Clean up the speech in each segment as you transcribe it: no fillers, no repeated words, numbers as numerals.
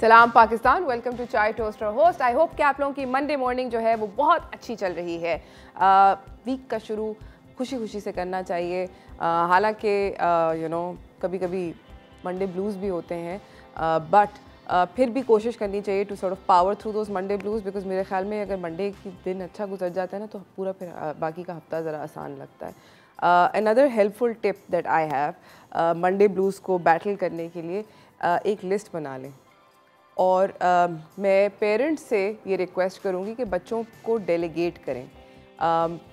सलाम Pakistan, welcome to चाय toaster host. I hope कि आप लोगों की मंडे मॉर्निंग जो है वो बहुत अच्छी चल रही है। वीक का शुरू खुशी खुशी से करना चाहिए। हालांकि कभी कभी मंडे ब्लूज़ भी होते हैं, बट फिर भी कोशिश करनी चाहिए to sort of power through those Monday blues, because मेरे ख्याल में अगर मंडे की दिन अच्छा गुजर जाता है ना तो पूरा फिर बाकी का हफ्ता ज़रा आसान लगता है। Another helpful tip that I have Monday blues को बैटल करने के लिए, एक लिस्ट बना लें। और मैं पेरेंट्स से ये रिक्वेस्ट करूँगी कि बच्चों को डेलीगेट करें।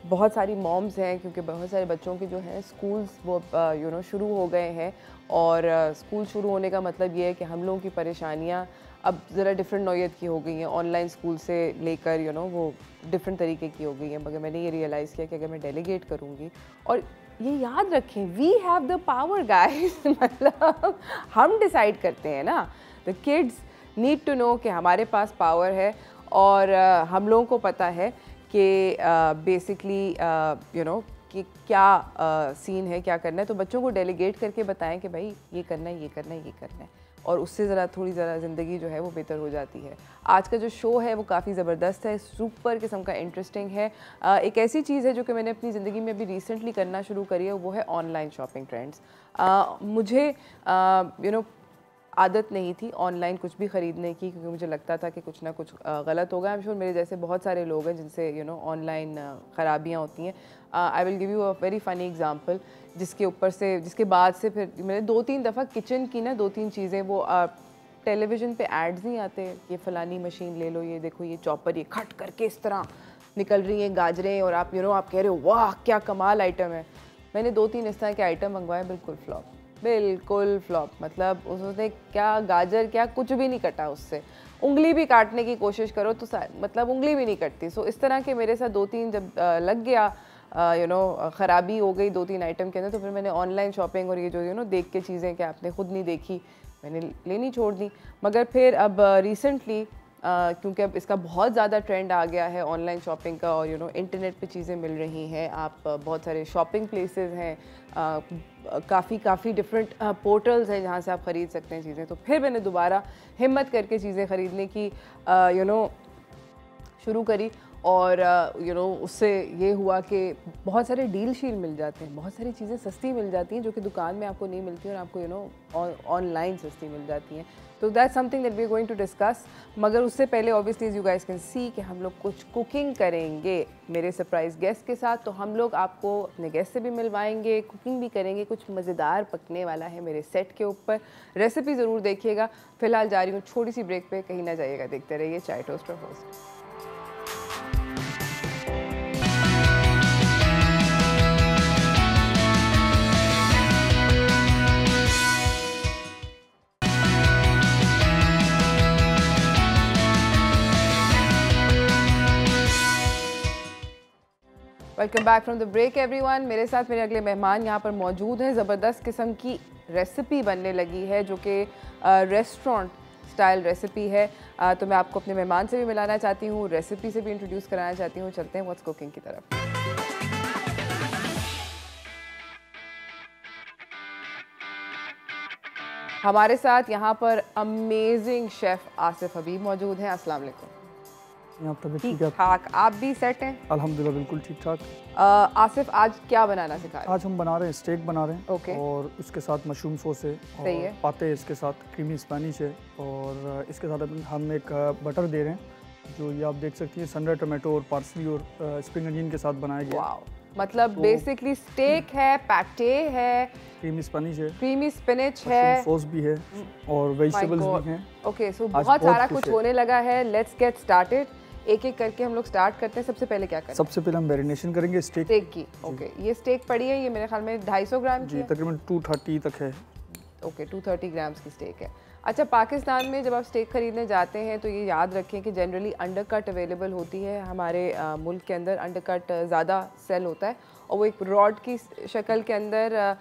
बहुत सारी मॉम्स हैं, क्योंकि बहुत सारे बच्चों के जो हैं स्कूल्स वो शुरू हो गए हैं, और स्कूल शुरू होने का मतलब ये है कि हम लोगों की परेशानियाँ अब ज़रा डिफरेंट नौयत की हो गई हैं। ऑनलाइन स्कूल से लेकर वो डिफरेंट तरीके की हो गई हैं। मगर मैंने ये रियलाइज़ किया कि अगर मैं डेलीगेट करूँगी, और ये याद रखें, we have the power guys, मतलब हम डिसाइड करते हैं ना। The kids need to know कि हमारे पास पावर है, और हम लोगों को पता है कि बेसिकली कि क्या सीन है, क्या करना है। तो बच्चों को डेलीगेट करके बताएं कि भाई ये करना है, ये करना है, ये करना है, और उससे थोड़ी ज़रा ज़िंदगी जो है वो बेहतर हो जाती है। आज का जो शो है वो काफ़ी ज़बरदस्त है, सुपर किस्म का इंटरेस्टिंग है। एक ऐसी चीज़ है जो कि मैंने अपनी ज़िंदगी में अभी रिसेंटली करना शुरू करी है, वो है ऑनलाइन शॉपिंग ट्रेंड्स। मुझे आदत नहीं थी ऑनलाइन कुछ भी ख़रीदने की, क्योंकि मुझे लगता था कि कुछ ना कुछ गलत होगा। आई एम श्योर मेरे जैसे बहुत सारे लोग हैं जिनसे ऑनलाइन ख़राबियाँ होती हैं। I will give you a very funny example, जिसके बाद से फिर मैंने 2-3 दफ़ा किचन की ना 2-3 चीज़ें, वो टेलीविज़न पे एड्स नहीं आते, ये फ़लानी मशीन ले लो, ये देखो ये चॉपर, ये खट करके इस तरह निकल रही हैं गाजरें, और आप आप कह रहे हो वाह क्या कमाल आइटम है। मैंने 2-3 इस तरह के आइटम मंगवाए, बिल्कुल फ्लॉप। मतलब उसने क्या गाजर, क्या कुछ भी नहीं कटा उससे। उंगली भी काटने की कोशिश करो तो मतलब उंगली भी नहीं कटती। सो इस तरह के मेरे साथ 2-3 जब लग गया, ख़राबी हो गई 2-3 आइटम के अंदर, तो फिर मैंने ऑनलाइन शॉपिंग और ये जो देख के चीज़ें कि आपने ख़ुद नहीं देखी, मैंने लेनी छोड़ दी। मगर फिर अब रिसेंटली क्योंकि अब इसका बहुत ज़्यादा ट्रेंड आ गया है ऑनलाइन शॉपिंग का, और इंटरनेट पे चीज़ें मिल रही हैं, आप बहुत सारे शॉपिंग प्लेसेस हैं, काफ़ी डिफरेंट पोर्टल्स हैं जहाँ से आप ख़रीद सकते हैं चीज़ें। तो फिर मैंने दोबारा हिम्मत करके चीज़ें ख़रीदने की शुरू करी, और उससे ये हुआ कि बहुत सारे डील शील मिल जाते हैं, बहुत सारी चीज़ें सस्ती मिल जाती हैं जो कि दुकान में आपको नहीं मिलती, और आपको ऑनलाइन सस्ती मिल जाती हैं। तो that's something that we are going to discuss. मगर उससे पहले obviously you guys can see कि हम लोग कुछ कुकिंग करेंगे मेरे सरप्राइज़ गेस्ट के साथ। तो हम लोग आपको अपने गेस्ट से भी मिलवाएंगे, कुकिंग भी करेंगे, कुछ मज़ेदार पकने वाला है मेरे सेट के ऊपर। रेसिपी ज़रूर देखिएगा। फ़िलहाल जा रही हूँ छोटी सी ब्रेक पे, कहीं ना जाइएगा, देखते रहिए chai toaster host. Welcome back from the break everyone. मेरे साथ मेरे अगले मेहमान यहाँ पर मौजूद हैं। ज़बरदस्त किस्म की रेसिपी बनने लगी है जो कि रेस्टोरेंट स्टाइल रेसिपी है। तो मैं आपको अपने मेहमान से भी मिलाना चाहती हूँ, रेसिपी से भी इंट्रोड्यूस कराना चाहती हूँ। चलते हैं व्हाट्स कुकिंग की तरफ। हमारे साथ यहाँ पर अमेजिंग शेफ़ आसिफ हबीब मौजूद हैं। अस्सलाम वालेकुम। ठीक ठाक, आप भी सेट हैं? अल्हम्दुलिल्लाह बिल्कुल ठीक ठाक। आसिफ आज क्या बनाना सिखा रहे हैं? आज हम बना रहे हैं स्टेक बना रहे हैं। ओके। और इसके साथ मशरूम सॉस है, सही है। पाते इसके साथ क्रीमी स्पेनिश है, और इसके साथ हम एक बटर दे रहे हैं जो ये आप देख सकती हैं, सनरा टमाटो और पार्सली और स्प्रिंग अनियन के साथ बनाया गया। वाओ, मतलब बेसिकली स्टेक है, पैटे है, क्रीमी स्पेनिश है, क्रीमी स्पिनच है, सॉस भी है, और वेजिटेबल्स भी हैं। ओके, सो बहुत सारा कुछ होने लगा है। Let's get started. एक एक करके हम लोग स्टार्ट करते हैं। सबसे पहले क्या करें? सबसे पहले हम मैरिनेशन करेंगे स्टेक की। ओके, ये स्टेक पड़ी है, ये मेरे ख्याल में 250 ग्राम की जी, तकरीबन 230 तक है। ओके, 230 ग्राम्स की स्टेक है। अच्छा, पाकिस्तान में जब आप स्टेक खरीदने जाते हैं तो ये याद रखें कि जनरली अंडरकट अवेलेबल होती है। हमारे मुल्क के अंदर अंडरकट ज़्यादा सेल होता है, और वो एक रॉड की शक्ल के अंदर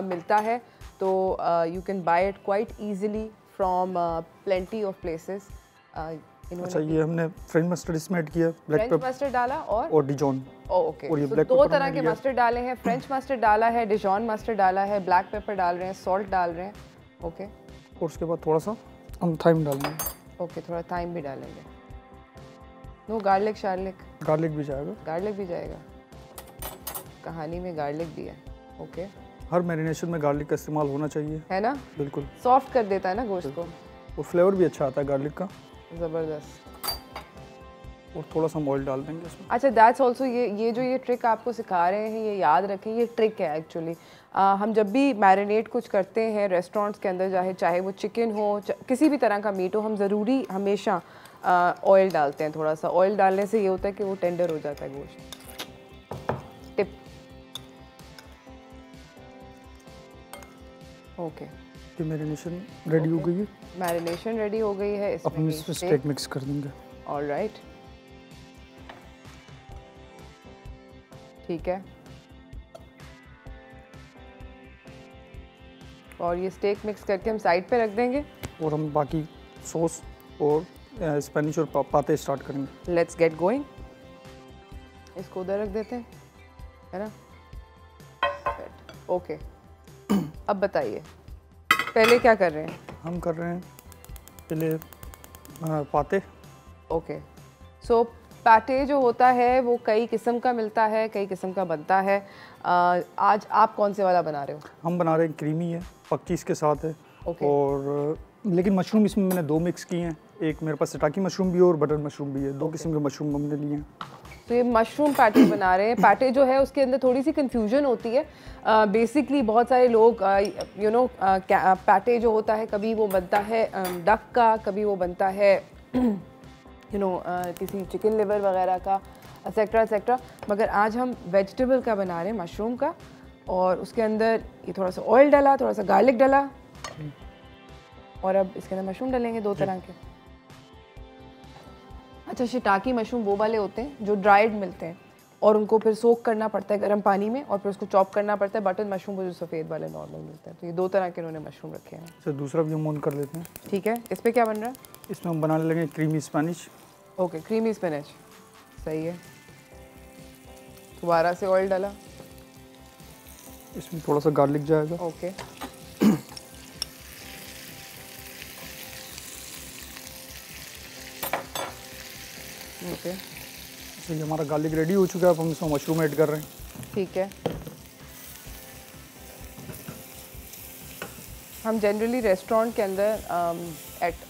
मिलता है। तो you can buy it quite easily from plenty of places. अच्छा, ये हमने फ्रेंच मस्टर्ड इसमें ऐड किया, ब्लैक पेपर मस्टर्ड डाला, और डिजॉन। ओके, so 2 तरह के मस्टर्ड डाले हैं। फ्रेंच मस्टर्ड डाला है, डिजॉन मस्टर्ड डाला है, ब्लैक पेपर डाल रहे हैं, सॉल्ट डाल रहे हैं। ओके, और उसके बाद थोड़ा सा हम थाइम डालेंगे। ओके, थोड़ा थाइम भी डालेंगे। No garlic शार्लिक? गार्लिक भी जाएगा। गार्लिक भी जाएगा, कहानी में गार्लिक भी है। ओके, हर मैरिनेशन में गार्लिक का इस्तेमाल होना चाहिए, है ना? बिल्कुल, सॉफ्ट कर देता है ना गोश्त को, और फ्लेवर भी अच्छा आता है गार्लिक का। ज़बरदस्त। और थोड़ा सा हम ऑयल डाल देंगे इसमें। अच्छा, दैट्स ऑल्सो, ये जो ये ट्रिक आपको सिखा रहे हैं, ये याद रखें, ये ट्रिक है एक्चुअली। हम जब भी मैरिनेट कुछ करते हैं रेस्टोरेंट्स के अंदर, चाहे वो चिकन हो, किसी भी तरह का मीट हो, हम ज़रूरी हमेशा ऑयल डालते हैं। थोड़ा सा ऑयल डालने से ये होता है कि वो टेंडर हो जाता है गोश्त। टिप। ओके, ये मैरिनेशन रेडी हो गई है। मैरिनेशन रेडी हो गई है। अब हम इसमें स्टेक मिक्स कर देंगे। ऑलराइट, ठीक है। और ये स्टेक मिक्स करके हम साइड पे रख देंगे, और हम बाकी सॉस और स्पेनिश और पाते स्टार्ट करेंगे। Let's get going. इसको उधर रख देते हैं, है ना? ओके, अब बताइए पहले क्या कर रहे हैं? हम कर रहे हैं पहले पाते। ओके, सो पैटे जो होता है वो कई किस्म का मिलता है, कई किस्म का बनता है। आज आप कौन से वाला बना रहे हो? हम बना रहे हैं क्रीमी है, पक्चीस के साथ है। Okay. और लेकिन मशरूम इसमें मैंने दो मिक्स किए हैं, एक मेरे पास सटाकी मशरूम भी है और बटर मशरूम भी है। दो किस्म के मशरूम हमने लिए हैं। तो ये मशरूम पैटे बना रहे हैं। पैटे जो है उसके अंदर थोड़ी सी कंफ्यूजन होती है। बेसिकली बहुत सारे लोग पैटे जो होता है, कभी वो बनता है डक का, कभी वो बनता है किसी चिकन लिवर वगैरह का, एक्सेट्रा एक्सेट्रा। मगर आज हम वेजिटेबल का बना रहे हैं, मशरूम का। और उसके अंदर ये थोड़ा सा ऑयल डाला, थोड़ा सा गार्लिक डाला, और अब इसके अंदर मशरूम डालेंगे दो तरह के। अच्छा, शिटाकी मशरूम वो वाले होते हैं जो ड्राइड मिलते हैं, और उनको फिर सोक करना पड़ता है गर्म पानी में, और फिर उसको चॉप करना पड़ता है। बटन मशरूम वो जो सफ़ेद वाले नॉर्मल मिलते हैं। तो ये दो तरह के उन्होंने मशरूम रखे हैं। तो दूसरा भी हम ऑन कर लेते हैं। ठीक है, इस पर क्या बन रहा है? इसमें हम बनाने लगे creamy Spanish. Okay, creamy spinach, सही है। दोबारा से ऑयल डाला, इसमें थोड़ा सा गार्लिक जाएगा। ओके। ओके, तो ये हमारा गार्लिक रेडी हो चुका है। अब हम इसमें मशरूम ऐड कर रहे हैं। ठीक है। हम जनरली रेस्टोरेंट के अंदर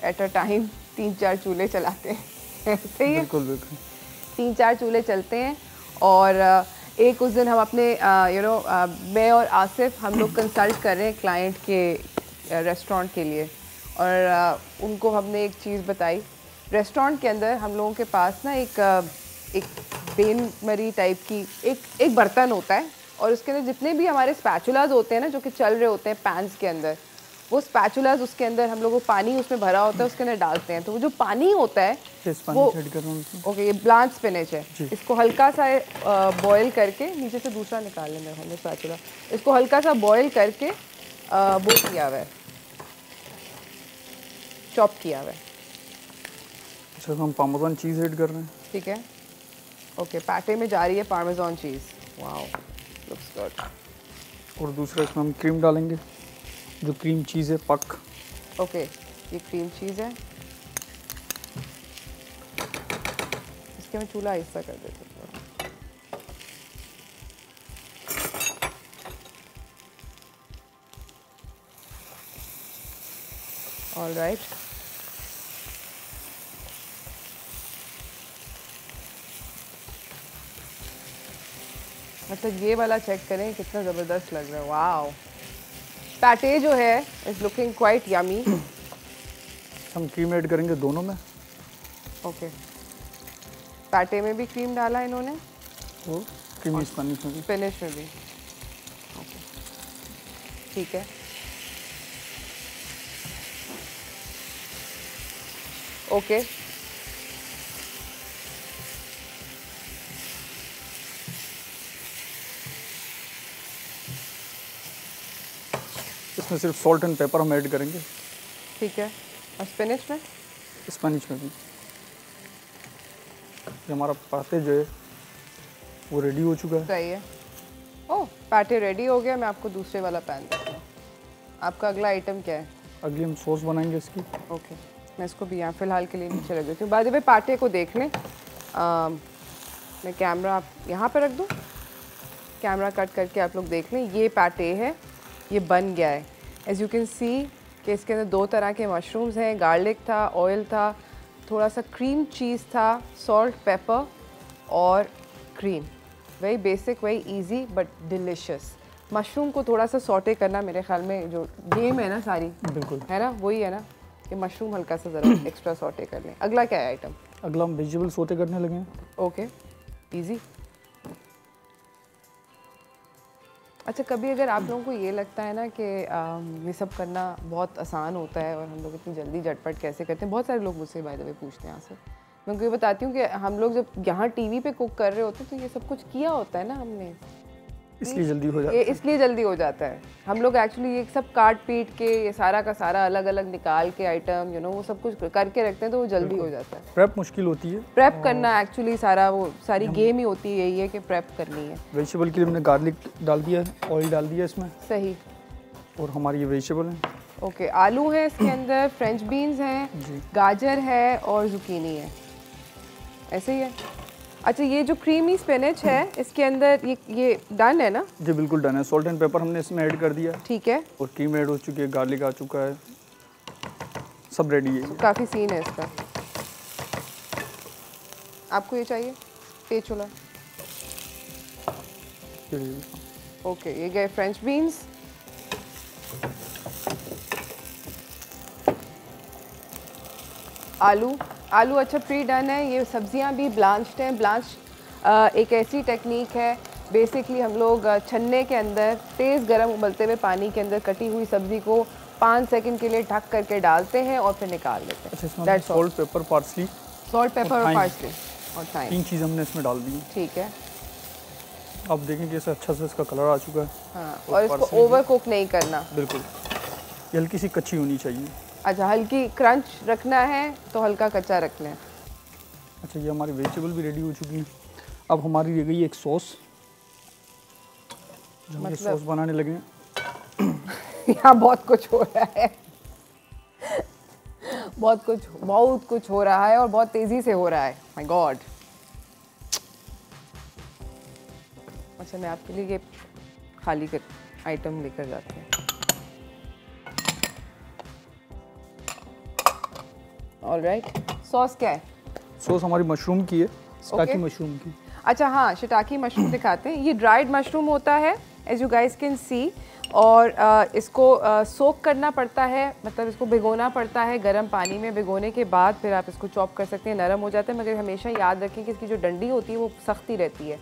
एट अ टाइम 3-4 चूल्हे चलाते हैं। सही है? बिल्कुल बिल्कुल। 3-4 चूल्हे चलते हैं। और एक उस दिन हम अपने मैं और आसिफ, हम लोग कंसल्ट कर रहे हैं क्लाइंट के रेस्टोरेंट के लिए, और उनको हमने एक चीज़ बताई। रेस्टोरेंट के अंदर हम लोगों के पास ना एक बेन मरी टाइप की एक बर्तन होता है, और उसके अंदर जितने भी हमारे स्पैचुलाज होते हैं ना, जो कि चल रहे होते हैं पैन्स के अंदर, वो स्पैचुलाज उसके अंदर हम लोग वो पानी उसमें भरा होता है, उसके अंदर डालते हैं। तो वो जो पानी होता है वो, ओके, ये ब्लांच स्पिनच है। इसको हल्का सा बॉईल करके, नीचे से दूसरा निकाल लेंगे हमने स्पैचुला, इसको हल्का सा बॉईल करके वो किया हुआ है, चॉप किया हुआ है। अच्छा, हम पार्मेज़ान चीज़ ऐड कर रहे हैं। ठीक है, ओके। पैटे में जा रही है parmesan cheese. Wow, looks good. और दूसरा इसमें हम क्रीम डालेंगे, जो क्रीम चीज़ है, पक। ओके, ये क्रीम चीज़ है। इसके मैं चूल्हा हिस्सा कर देती हूँ। ऑल राइट, मतलब ये वाला चेक करें कितना ज़बरदस्त लग रहा है। वाओ, पैटे जो है इज़ लुकिंग क्वाइट यमी। हम क्रीम ऐड करेंगे दोनों में। ओके, पैटे में भी क्रीम डाला इन्होंने, और क्रीमी स्पेनिश में भी। स्पिनच में भी। ओके, ठीक है। ओके, इसमें सिर्फ सॉल्ट एंड पेपर हम ऐड करेंगे। ठीक है। और स्पिनच में? स्पेनिश में भी। ये हमारा पाते जो है वो रेडी हो चुका है। सही है। ओह, पैटे रेडी हो गया। मैं आपको दूसरे वाला पैन देती हूँ। आपका अगला आइटम क्या है? अगली हम सॉस बनाएंगे इसकी। ओके, मैं इसको भी यहाँ फ़िलहाल के लिए नीचे रख देती हूँ। बाद में पाटे को देख लें। मैं कैमरा यहाँ पे रख दूँ, कैमरा कट करके आप लोग देख लें। ये पाटे है, ये बन गया है। एज़ यू कैन सी कि इसके अंदर 2 तरह के मशरूम्स हैं, गार्लिक था, ऑयल था, थोड़ा सा क्रीम चीज़ था, सॉल्ट, पेपर और cream. Very basic, very easy but delicious. Mushroom को थोड़ा सा सॉटे करना मेरे ख्याल में जो गेम है ना सारी, बिल्कुल है ना, वही है ना कि मशरूम हल्का सा ज़रा एक्स्ट्रा सॉटे कर लें। अगला क्या है आइटम? अगला हम वेजिटेबल सौते करने लगे हैं। Okay, easy. अच्छा, कभी अगर आप लोगों को ये लगता है ना कि ये सब करना बहुत आसान होता है और हम लोग इतनी जल्दी झटपट कैसे करते हैं, बहुत सारे लोग मुझसे बाय द वे पूछते हैं यहाँ से। मैं उनको ये बताती हूँ कि हम लोग जब यहाँ टीवी पे कुक कर रहे होते हैं तो ये सब कुछ किया होता है ना हमने, इसलिए जल्दी हो जाता ये है। इसलिए जल्दी हो जाता है। हम लोग एक्चुअली ये सब काट पीट के ये सारा का सारा अलग अलग निकाल के आइटम वो सब कुछ करके रखते हैं तो वो जल्दी हो जाता है। प्रेप मुश्किल होती है। प्रेप करना एक्चुअली सारी गेम ही होती है, यही है कि प्रेप करनी है। वेजिटेबल के लिए हमने गार्लिक डाल दिया है, ऑयल डाल दिया इसमें। सही। और हमारी ये वेजिटेबल है। ओके, आलू है इसके अंदर, फ्रेंच बीन्स हैं, गाजर है और जुकीनी है, ऐसे ही है। अच्छा, ये जो क्रीमी स्पिनच है इसके अंदर ये डन है ना? जी बिल्कुल डन है। सॉल्ट एंड पेपर हमने इसमें ऐड कर दिया। ठीक है। और क्रीम ऐड हो चुकी है, गार्लिक आ चुका है, सब रेडी है। काफ़ी सीन है इसका। आपको ये चाहिए पेचुला? ओके, ये गए फ्रेंच बीन्स। आलू अच्छा प्री डन है। ये सब्जियां भी ब्लांच्ड हैं। ब्लांच एक ऐसी टेक्निक है, बेसिकली हम लोग छन्ने के अंदर तेज़ गर्म उबलते हुए पानी के अंदर कटी हुई सब्ज़ी को 5 सेकंड के लिए ढक करके डालते हैं और फिर निकाल लेते हैं। अच्छा, salt, pepper, parsley, salt, pepper और पार्सली और टाइम, 3 चीज़ हमने इसमें डाल दी। ठीक है। आप देखेंगे इसे अच्छा से इसका कलर आ चुका है। हाँ, और इसको ओवर कुक नहीं करना, बिल्कुल। ये हल्की सी कच्ची होनी चाहिए। अच्छा, हल्की क्रंच रखना है तो हल्का कच्चा रखना है। अच्छा, ये हमारी वेजिटेबल भी रेडी हो चुकी है। अब हमारी रह गई एक सॉस, जो हम ये सॉस बनाने लगे हैं। यहाँ बहुत कुछ हो रहा है बहुत कुछ हो रहा है और बहुत तेज़ी से हो रहा है। My God. अच्छा, मैं आपके लिए ये खाली कर आइटम लेकर जाती हूँ। ऑलराइट, सॉस क्या है? सॉस हमारी मशरूम की है, शिटाकी मशरूम की। अच्छा हाँ, शिटाकी मशरूम दिखाते हैं। ये ड्राइड मशरूम होता है, as you guys can see, और इसको सोक करना पड़ता है, मतलब इसको भिगोना पड़ता है गर्म पानी में। भिगोने के बाद फिर आप इसको चॉप कर सकते हैं, नरम हो जाता है। मगर हमेशा याद रखें कि इसकी जो डंडी होती है वो सख्ती रहती है,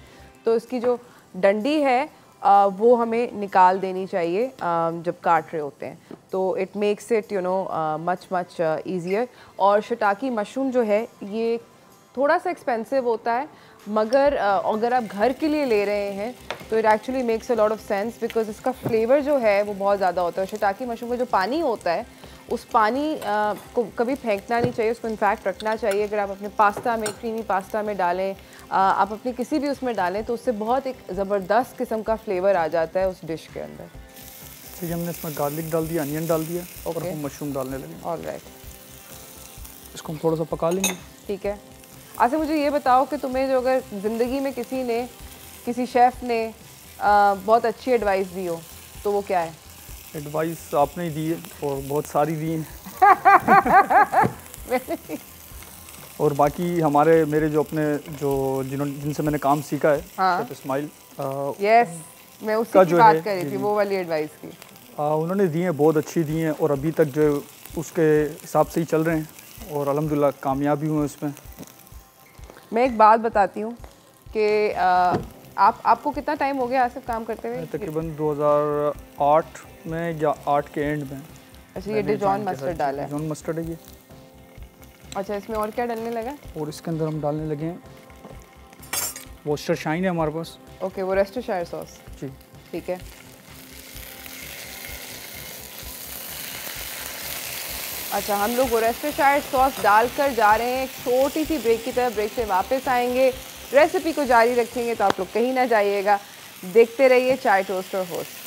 तो इसकी जो डंडी है वो हमें निकाल देनी चाहिए जब काट रहे होते हैं, तो it makes it much easier. और शिटाकी मशरूम जो है ये थोड़ा सा एक्सपेंसिव होता है, मगर अगर आप घर के लिए ले रहे हैं तो it actually makes a lot of sense, because इसका फ्लेवर जो है वो बहुत ज़्यादा होता है। शिटाकी मशरूम का जो पानी होता है उस पानी को कभी फेंकना नहीं चाहिए, उसको इनफैक्ट रखना चाहिए। अगर आप अपने पास्ता में, क्रीमी पास्ता में डालें, आप अपने किसी भी उसमें डालें, तो उससे बहुत एक ज़बरदस्त किस्म का फ्लेवर आ जाता है उस डिश के अंदर। ठीक है, हमने इसमें गार्लिक डाल दिया, अनियन डाल दिया, और हम मशरूम डालने लगे। ऑलराइट, इसको हम थोड़ा सा पका लेंगे। ठीक है। अच्छा, मुझे ये बताओ कि तुम्हें जो अगर ज़िंदगी में किसी शेफ़ ने बहुत अच्छी एडवाइस दी हो तो वो क्या है? एडवाइस आपने ही दी है और बहुत सारी दी हैं। और बाकी मेरे जो जिनसे मैंने काम सीखा है, शेफ इस्माइल, यस, मैं उसकी की बात कर रही थी, वो वाली एडवाइस की। उन्होंने दी हैं, बहुत अच्छी दी हैं, और अभी तक जो उसके हिसाब से ही चल रहे हैं और अल्हम्दुलिल्लाह कामयाबी हुए उसमें। मैं एक बात बताती हूँ कि आपको कितना टाइम हो गया सब काम करते हुए? तकरीबन 2008 में या 8 के एंड में। अच्छा, ये डिजॉन मस्टर्ड डाला है? डिजॉन मस्टर्ड है ये। अच्छा, इसमें और क्या डालने लगा? और इसके अंदर हम डालने लगे हैं वॉस्टरशाइन है हमारे पास। ओके, वो वॉस्टरशायर सॉस। जी, ठीक है। अच्छा, हम लोग वॉस्टरशायर सॉस डालकर जा रहे हैं एक छोटी सी ब्रेक की तरफ। ब्रेक से वापस आएंगे, रेसिपी को जारी रखेंगे, तो आप लोग कहीं ना जाइएगा, देखते रहिए चाय टोस्ट और होस्ट।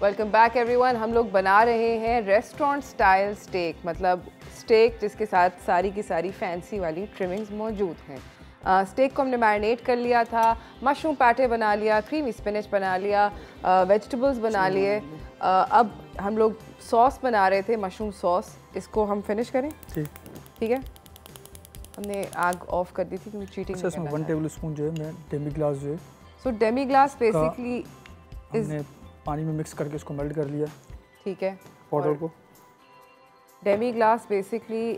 Welcome back everyone. हम लोग बना रहे हैं रेस्टोरेंट स्टाइल स्टेक, मतलब स्टेक जिसके साथ सारी की सारी फैंसी वाली ट्रिमिंग्स मौजूद हैं। स्टेक को हमने मैरिनेट कर लिया था, मशरूम पैटे बना लिया, क्रीमी स्पिनच बना लिया, वेजिटेबल्स बना लिए। अब हम लोग सॉस बना रहे थे, मशरूम सॉस। इसको हम फिनिश करें? ठीक है। हमने आग ऑफ कर दी थी क्योंकि चीटिंग अच्छा, इसमें 1 टेबल स्पून जो है मैं डेमी ग्लास जो है, सो डेमी ग्लास बेसिकली हमने पानी में मिक्स करके इसको मेल्ट कर लिया। ठीक है। पाउडर को डेमी ग्लास बेसिकली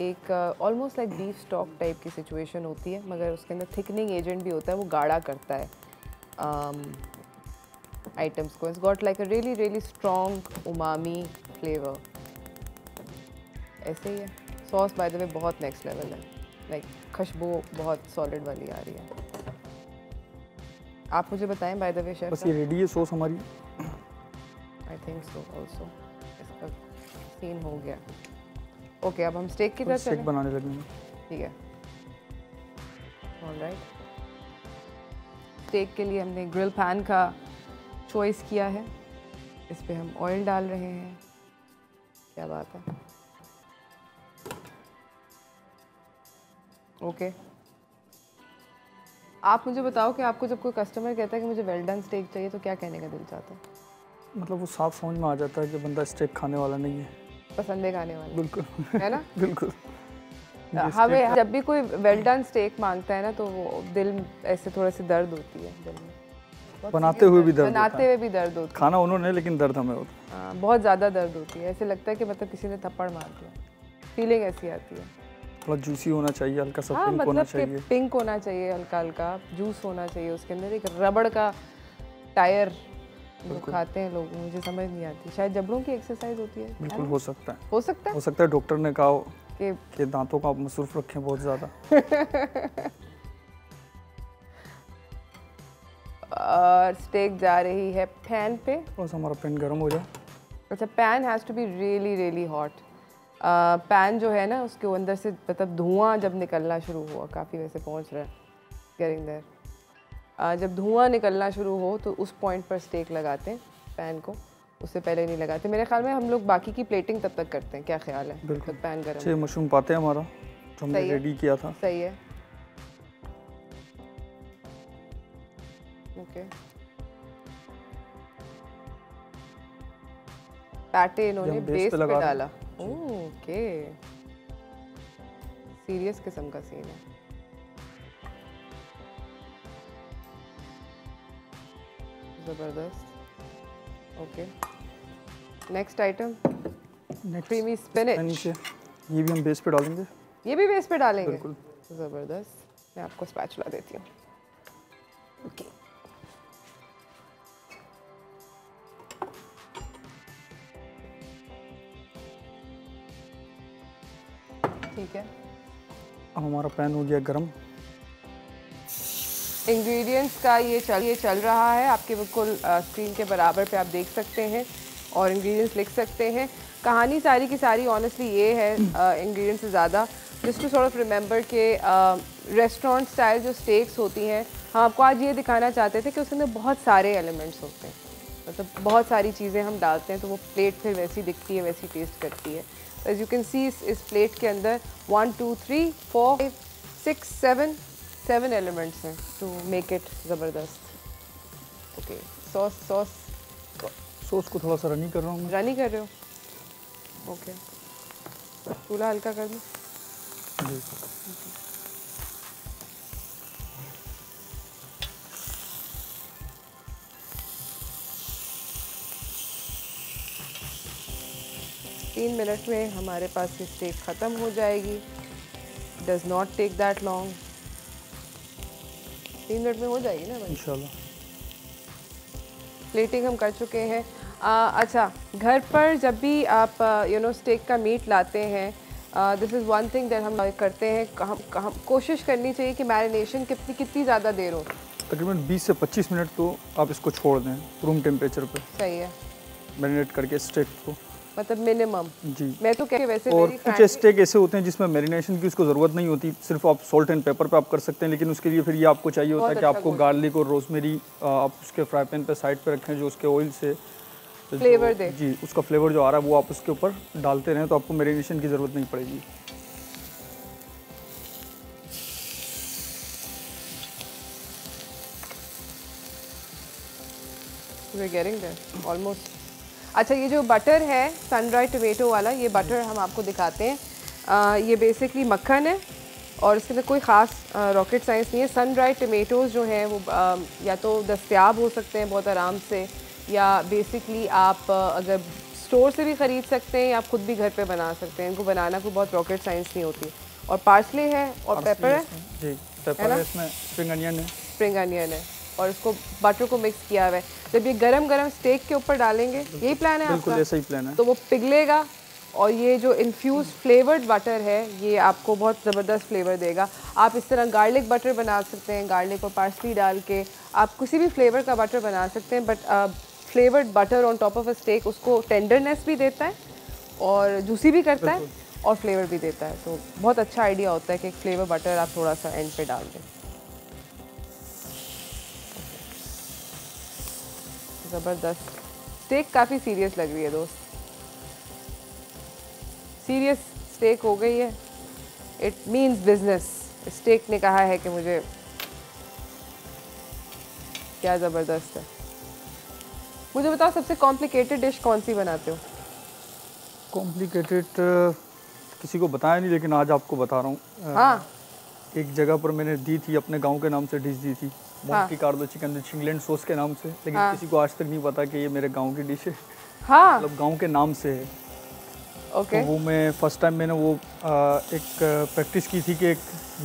एक almost like beef stock type की सिचुएशन होती है, मगर उसके अंदर थिकनिंग एजेंट भी होता है, वो गाढ़ा करता है आइटम्स को। It's got like a really really strong umami flavour. ऐसे ही है। सॉस बाय द वे बहुत नेक्स्ट लेवल है, लाइक खुशबू बहुत सॉलिड वाली आ रही है। आप मुझे बताएं बाय द वे शेफ। बस ये रेडी है सॉस हमारी। आई थिंक सो ऑल्सो इसका सीन हो गया। ओके, अब हम स्टेक की तरफ चलें। स्टेक बनाने लगेंगे। ठीक है, ऑलराइट। स्टेक के लिए हमने ग्रिल पैन का चॉइस किया है। इस पे हम ऑयल डाल रहे हैं। क्या बात है। ओके, आप मुझे बताओ कि आपको जब कोई कस्टमर कहता है कि मुझे वेल डन स्टेक चाहिए तो क्या कहने का दिल चाहता है? मतलब वो साफ समझ में आ जाता है कि बंदा स्टेक खाने वाला नहीं है, पसंद है खाने वाला। बिल्कुल है ना। बिल्कुल। हमें जब भी कोई वेल डन स्टेक मांगता है ना तो वो दिल ऐसे थोड़ा सी दर्द होती है दिल में। बनाते हुए भी दर्द दर्द होता है। खाना उन्होंने, लेकिन दर्द हमें होता है। बहुत ज़्यादा दर्द होती है। ऐसे लगता है कि मतलब किसी ने थप्पड़ मार दिया। फीलिंग ऐसी आती है। थोड़ा जूसी होना चाहिए, हल्का सा पिंक मतलब होना चाहिए। पिंक होना चाहिए, हल्का हल्का जूस होना चाहिए उसके अंदर। एक रबड़ का टायर जो खाते हैं लोग, मुझे समझ नहीं आती। शायद जबड़ों की एक्सरसाइज होती है। बिल्कुल हो सकता है, हो सकता है। हो सकता है डॉक्टर ने कहा कि दांतों को आप मसरूफ रखें बहुत ज़्यादा। और स्टेक जा रही है पैन पे। थोड़ा सा हमारा पैन गर्म हो जाए। अच्छा, pan has to be really really hot. Pan जो है ना उसके अंदर से मतलब धुआं जब निकलना शुरू हुआ, काफ़ी वैसे पहुंच रहा है, गेटिंग देयर। जब धुआं निकलना शुरू हो तो उस पॉइंट पर स्टेक लगाते हैं पैन को, उससे पहले नहीं लगाते। मेरे ख्याल में हम लोग बाकी की प्लेटिंग तब तक करते हैं। क्या ख्याल है? बिल्कुल। पैन गर्म। अच्छे मशरूम पाते हैं हमारा जो हमने रेडी किया था। सही है। ओके, पैटे इन्होंने बेस पे डाला। ओके, सीरियस किस्म का सीन है। जबरदस्त। Okay, next item creamy spinach. ये भी हम बेस पे डालेंगे। ये भी बेस पे डालेंगे। बिल्कुल। जबरदस्त। मैं आपको स्पैचुला देती हूँ। ओके, ठीक है। अब हमारा पैन हो गया गरम। इंग्रेडिएंट्स का ये चल रहा है आपके बिल्कुल स्क्रीन के बराबर पे आप देख सकते हैं और इंग्रेडिएंट्स लिख सकते हैं। कहानी सारी की सारी ऑनेस्टली ये है, इंग्रेडिएंट्स से ज़्यादा just to sort of remember के रेस्टोरेंट स्टाइल जो स्टेक्स होती हैं, हम आपको आज ये दिखाना चाहते थे कि उसके अंदर बहुत सारे एलिमेंट्स होते हैं, मतलब बहुत सारी चीज़ें हम डालते हैं तो वो प्लेट फिर वैसी दिखती है, वैसी टेस्ट करती है। एज यू कैन सी इस प्लेट के अंदर 1 2 3 4 5 6 7 एलिमेंट्स हैं टू मेक इट ज़बरदस्त। ओके, सॉस को थोड़ा सा रनी कर रहा हूँ। रनी कर रहे हो? ओके, चूल्हा हल्का कर दूँ? जी। तीन मिनट में हमारे पास ये स्टेक ख़त्म हो जाएगी। Does not take that long. 3 minute में हो जाएगी ना भाई? इंशाल्लाह। प्लेटिंग हम कर चुके हैं। अच्छा, घर पर जब भी आप स्टेक का मीट लाते हैं, this is one thing that हम करते हैं, हम कोशिश करनी चाहिए कि मैरिनेशन कितनी ज़्यादा देर हो। तकरीबन 20 से 25 मिनट तो आप इसको छोड़ दें रूम टेम्परेचर पे। सही है। मैरिनेट करके स्टेक को, मतलब मिनिमम। जी। मैं तो कह वैसे और कुछ स्टेक ऐसे होते हैं जिसमें मैरिनेशन की उसको ज़रूरत नहीं होती, सिर्फ आप सॉल्ट एंड पेपर पे आप कर सकते हैं, लेकिन उसके लिए फिर ये आपको चाहिए होता है कि आपको गार्लिक और रोजमेरी आप उसके फ्राई पैन पे साइड पे रखें जो उसके ऑयल से फ्लेवर दे। जी, उसका फ्लेवर जो आ रहा है वो आप उसके ऊपर डालते रहें तो आपको मैरिनेशन की ज़रूरत नहीं पड़ेगी। We're getting there, almost. अच्छा, ये जो बटर है सन ड्राइड टमेटो वाला, ये बटर हम आपको दिखाते हैं। ये बेसिकली मक्खन है और इसके अंदर कोई ख़ास रॉकेट साइंस नहीं है। सन ड्राइड टमेटोज़ जो हैं वो या तो दस्तयाब हो सकते हैं बहुत आराम से, या बेसिकली आप अगर स्टोर से भी ख़रीद सकते हैं या आप खुद भी घर पे बना सकते हैं। इनको बनाना कोई बहुत रॉकेट साइंस नहीं होती। और पार्सले है और पेपर है जी, पेपर है, इसमें स्प्रिंग अनियन है, स्प्रिंग अनियन है और इसको बटर को मिक्स किया हुआ है। जब ये गरम गरम स्टेक के ऊपर डालेंगे, यही प्लान है आपका? बिल्कुल ऐसा ही प्लान है। तो वो पिघलेगा और ये जो इन्फ्यूज फ्लेवर्ड बटर है ये आपको बहुत ज़बरदस्त फ्लेवर देगा। आप इस तरह गार्लिक बटर बना सकते हैं, गार्लिक और पार्सली डाल के आप किसी भी फ्लेवर का बटर बना सकते हैं। But flavoured butter on top of a steak उसको टेंडरनेस भी देता है और जूसी भी करता है और फ्लेवर भी देता है। तो बहुत अच्छा आइडिया होता है कि एक फ्लेवर बटर आप थोड़ा सा एंड पे डाल दें। ज़बरदस्त स्टेक काफ़ी सीरियस लग रही है दोस्त, सीरियस स्टेक हो गई है। It means business. स्टेक ने कहा है कि मुझे, क्या ज़बरदस्त है। मुझे बताओ सबसे कॉम्प्लिकेटेड डिश कौन सी बनाते हो? कॉम्प्लिकेटेड किसी को बताया नहीं, लेकिन आज आपको बता रहा हूँ। हाँ, एक जगह पर मैंने दी थी, अपने गांव के नाम से डिश दी थी, Monte Carlo chicken with England sauce के नाम से, लेकिन किसी को आज तक नहीं पता कि ये मेरे गांव की डिश है। हाँ, मतलब गांव के नाम से है। ओके। तो वो मैं फर्स्ट टाइम मैंने वो एक प्रैक्टिस की थी कि एक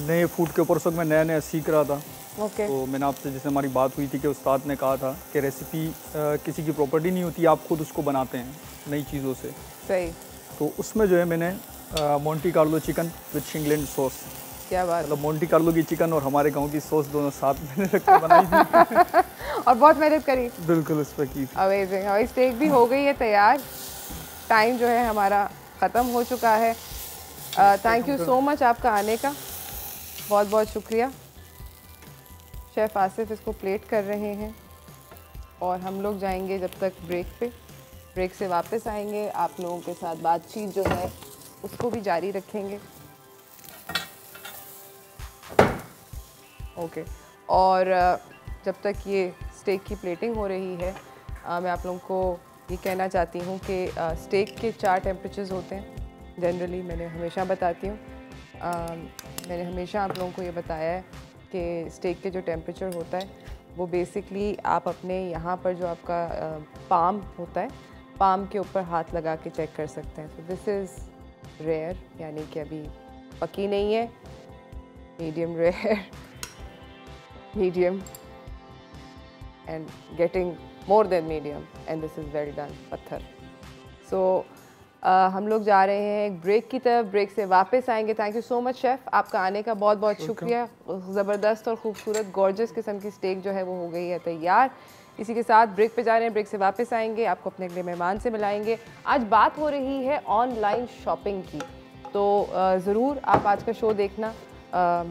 नए फूड के ऊपर, उस वक्त मैं नया नया सीख रहा था। ओके। तो मैंने आपसे, जैसे हमारी बात हुई थी कि उस्ताद ने कहा था कि रेसिपी किसी की प्रॉपर्टी नहीं होती, आप खुद उसको बनाते हैं नई चीज़ों से। सही। तो उसमें जो है मैंने Monte Carlo chicken with England sauce, क्या बात। मतलब मोंटी कार्लो की चिकन और हमारे गांव की सॉस दोनों साथ मैंने रख के बनाई थी। और बहुत मेहनत करी। बिल्कुल उस पर की थी। अमेजिंग। हमारी स्टेक भी हो गई है तैयार। टाइम जो है हमारा ख़त्म हो चुका है। थैंक यू सो मच आपका आने का, बहुत बहुत शुक्रिया। शेफ़ आसिफ इसको प्लेट कर रहे हैं और हम लोग जाएंगे जब तक ब्रेक पे। ब्रेक से वापस आएंगे, आप लोगों के साथ बातचीत जो है उसको भी जारी रखेंगे। ओके। और जब तक ये स्टेक की प्लेटिंग हो रही है, मैं आप लोगों को ये कहना चाहती हूँ कि स्टेक के 4 टेम्परेचर्स होते हैं जनरली, मैंने हमेशा बताती हूँ। मैंने हमेशा आप लोगों को ये बताया है कि स्टेक के जो टेम्परेचर होता है वो बेसिकली आप अपने यहाँ पर जो आपका पाम होता है, पाम के ऊपर हाथ लगा के चेक कर सकते हैं। तो दिस इज़ रेयर, यानी कि अभी पकी नहीं है, medium rare, medium and getting more than medium, and this is well done पत्थर। सो हम लोग जा रहे हैं एक ब्रेक की तरफ, ब्रेक से वापस आएंगे। Thank you so much chef, आपका आने का बहुत बहुत शुक्रिया। ज़बरदस्त और ख़ूबसूरत गॉर्जियस किस्म की स्टेक जो है वो हो गई है तैयार। इसी के साथ ब्रेक पे जा रहे हैं, ब्रेक से वापस आएंगे, आपको अपने अगले मेहमान से मिलाएंगे। आज बात हो रही है ऑनलाइन शॉपिंग की, तो ज़रूर आप आज का शो देखना,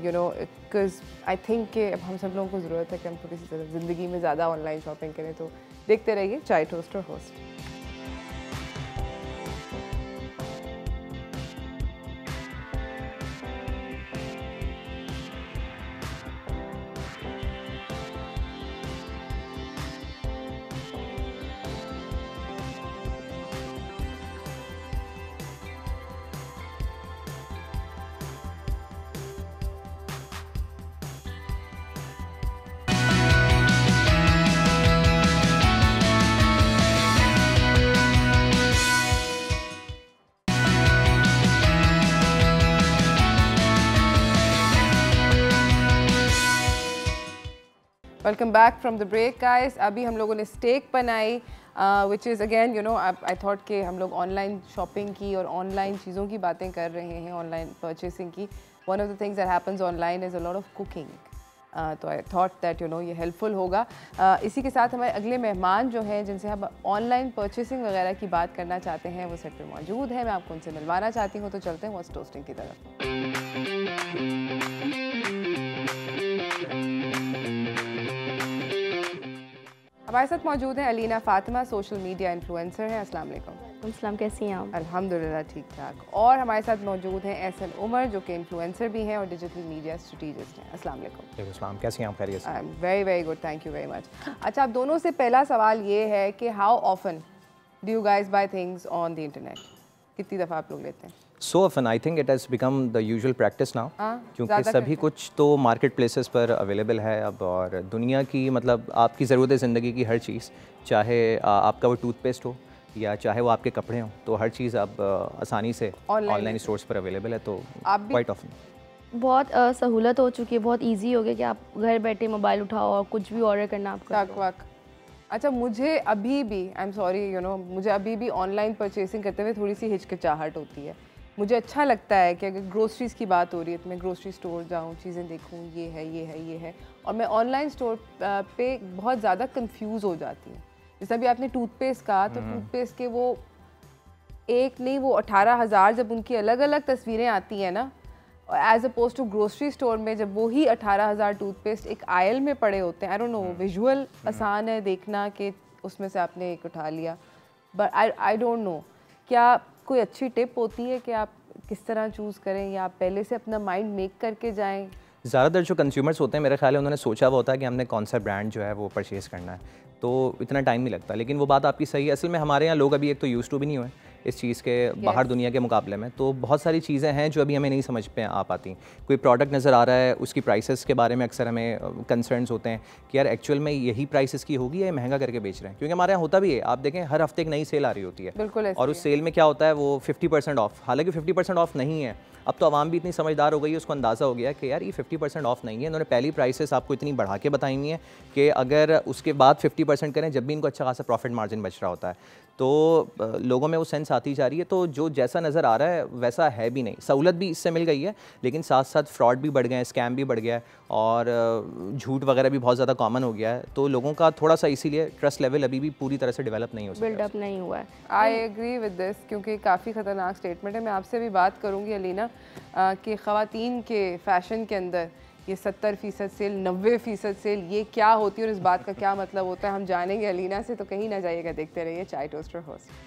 you know, because I think कि अब हम सब लोगों को ज़रूरत है कि हम तो किसी तरह ज़िंदगी में ज़्यादा ऑनलाइन शॉपिंग करें। तो देखते रहिए चाय टोस्ट और host. Welcome back from the break guys. अभी हम लोगों ने स्टेक बनाई, which is again you know, I thought कि हम लोग ऑनलाइन शॉपिंग की और ऑनलाइन चीज़ों की बातें कर रहे हैं, ऑनलाइन परचेसिंग की। One of the things that happens online is a lot of cooking, तो I thought that you know ये हेल्पफुल होगा। इसी के साथ हमारे अगले मेहमान जो हैं जिनसे हम ऑनलाइन परचेसिंग वगैरह की बात करना चाहते हैं वो सेट पर मौजूद है। मैं आपको उनसे मिलवाना चाहती हूँ, तो चलते हैं व्हाट्स टोस्टिंग की तरफ। हमारे साथ मौजूद हैं Alina Fatima, social media influencer हैं। अस्सलाम वालेकुम। अस्सलाम, कैसी हैं आप? अल्हम्दुलिल्लाह ठीक ठाक। और हमारे साथ मौजूद हैं एहसन उमर, जो कि इन्फ्लुएंसर भी हैं और डिजिटल मीडिया स्ट्रेटेजिस्ट हैं। अस्सलाम वालेकुम। अस्सलाम, कैसी हैं आप? खैरियत से? I am very very good, thank you very much. अच्छा, आप दोनों से पहला सवाल ये है कि how often do you guys buy things on the internet? कितनी दफ़ा आप लोग लेते हैं? So often, I think it has become the usual practice now, क्योंकि सभी कुछ तो मार्केट प्लेसेस पर अवेलेबल है अब, और दुनिया की मतलब आपकी ज़रूरत है ज़िंदगी की हर चीज़, चाहे आपका वो टूथपेस्ट हो या चाहे वो आपके कपड़े हों, तो हर चीज़ अब आसानी से ऑनलाइन स्टोर्स पर अवेलेबल है। तो आप क्वाइट ऑफन बहुत सहूलत हो चुकी है, बहुत इजी हो गया कि आप घर बैठे मोबाइल उठाओ और कुछ भी ऑर्डर करना आप कर लो। अच्छा, मुझे अभी भी, I am sorry you know, मुझे अभी भी ऑनलाइन परचेसिंग करते हुए थोड़ी सी हिचकिचाहट होती है। मुझे अच्छा लगता है कि अगर ग्रोसरीज़ की बात हो रही है तो मैं ग्रोसरी स्टोर जाऊँ, चीज़ें देखूँ, ये है ये है ये है, और मैं ऑनलाइन स्टोर पे बहुत ज़्यादा कंफ्यूज हो जाती हूँ। जैसे अभी आपने टूथपेस्ट कहा, तो टूथपेस्ट के वो एक नहीं, वो 18,000 जब उनकी अलग अलग तस्वीरें आती हैं ना, as opposed to grocery store में जब वही 18,000 टूथपेस्ट एक आयल में पड़े होते हैं। आई डोंट नो, विजुअल आसान है देखना कि उसमें से आपने एक उठा लिया, बट आई डोंट नो क्या कोई अच्छी टिप होती है कि आप किस तरह चूज़ करें, या आप पहले से अपना माइंड मेक करके जाएं? ज़्यादातर जो कंज्यूमर्स होते हैं, मेरा ख्याल है उन्होंने सोचा हुआ होता है कि हमने कौन सा ब्रांड जो है वो परचेज़ करना है, तो इतना टाइम नहीं लगता। लेकिन वो बात आपकी सही है, असल में हमारे यहाँ लोग अभी एक तो यूज़ टू भी नहीं हुए इस चीज़ के, बाहर दुनिया के मुकाबले में, तो बहुत सारी चीज़ें हैं जो अभी हमें नहीं समझ पे आ पाती। कोई प्रोडक्ट नज़र आ रहा है, उसकी प्राइसेस के बारे में अक्सर हमें कंसर्न्स होते हैं कि यार एक्चुअल में यही प्राइसेस की होगी या महंगा करके बेच रहे हैं, क्योंकि हमारे यहाँ होता भी है, आप देखें हर हफ्ते एक नई सेल आ रही होती है। बिल्कुल। और उस सेल में क्या होता है, वो 50% ऑफ, हालांकि 50% ऑफ नहीं है। अब तो आवाम भी इतनी समझदार हो गई है, उसको अंदाज़ा हो गया कि यार ये 50% ऑफ नहीं है, इन्होंने पहली प्राइसेस आपको इतनी बढ़ा के बताई हुई है कि अगर उसके बाद 50% करें जब भी इनको अच्छा खासा प्रॉफिट मार्जिन बच रहा होता है। तो लोगों में वो सेंस आती जा रही है, तो जो जैसा नज़र आ रहा है वैसा है भी नहीं। सहूलत भी इससे मिल गई है, लेकिन साथ साथ फ्रॉड भी बढ़ गए हैं, स्कैम भी बढ़ गया है, और झूठ वगैरह भी बहुत ज़्यादा कॉमन हो गया है। तो लोगों का थोड़ा सा इसीलिए ट्रस्ट लेवल अभी भी पूरी तरह से डेवलप नहीं हो सकता, बिल्डअप नहीं हुआ है। आई एग्री विद दिस, क्योंकि काफ़ी ख़तरनाक स्टेटमेंट है। मैं आपसे भी बात करूँगी अलीना कि ख़वातीन के फ़ैशन के अंदर ये 70% सेल, 90% सेल, ये क्या होती है और इस बात का क्या मतलब होता है, हम जानेंगे अलीना से। तो कहीं ना जाइएगा, देखते रहिए chai toaster host.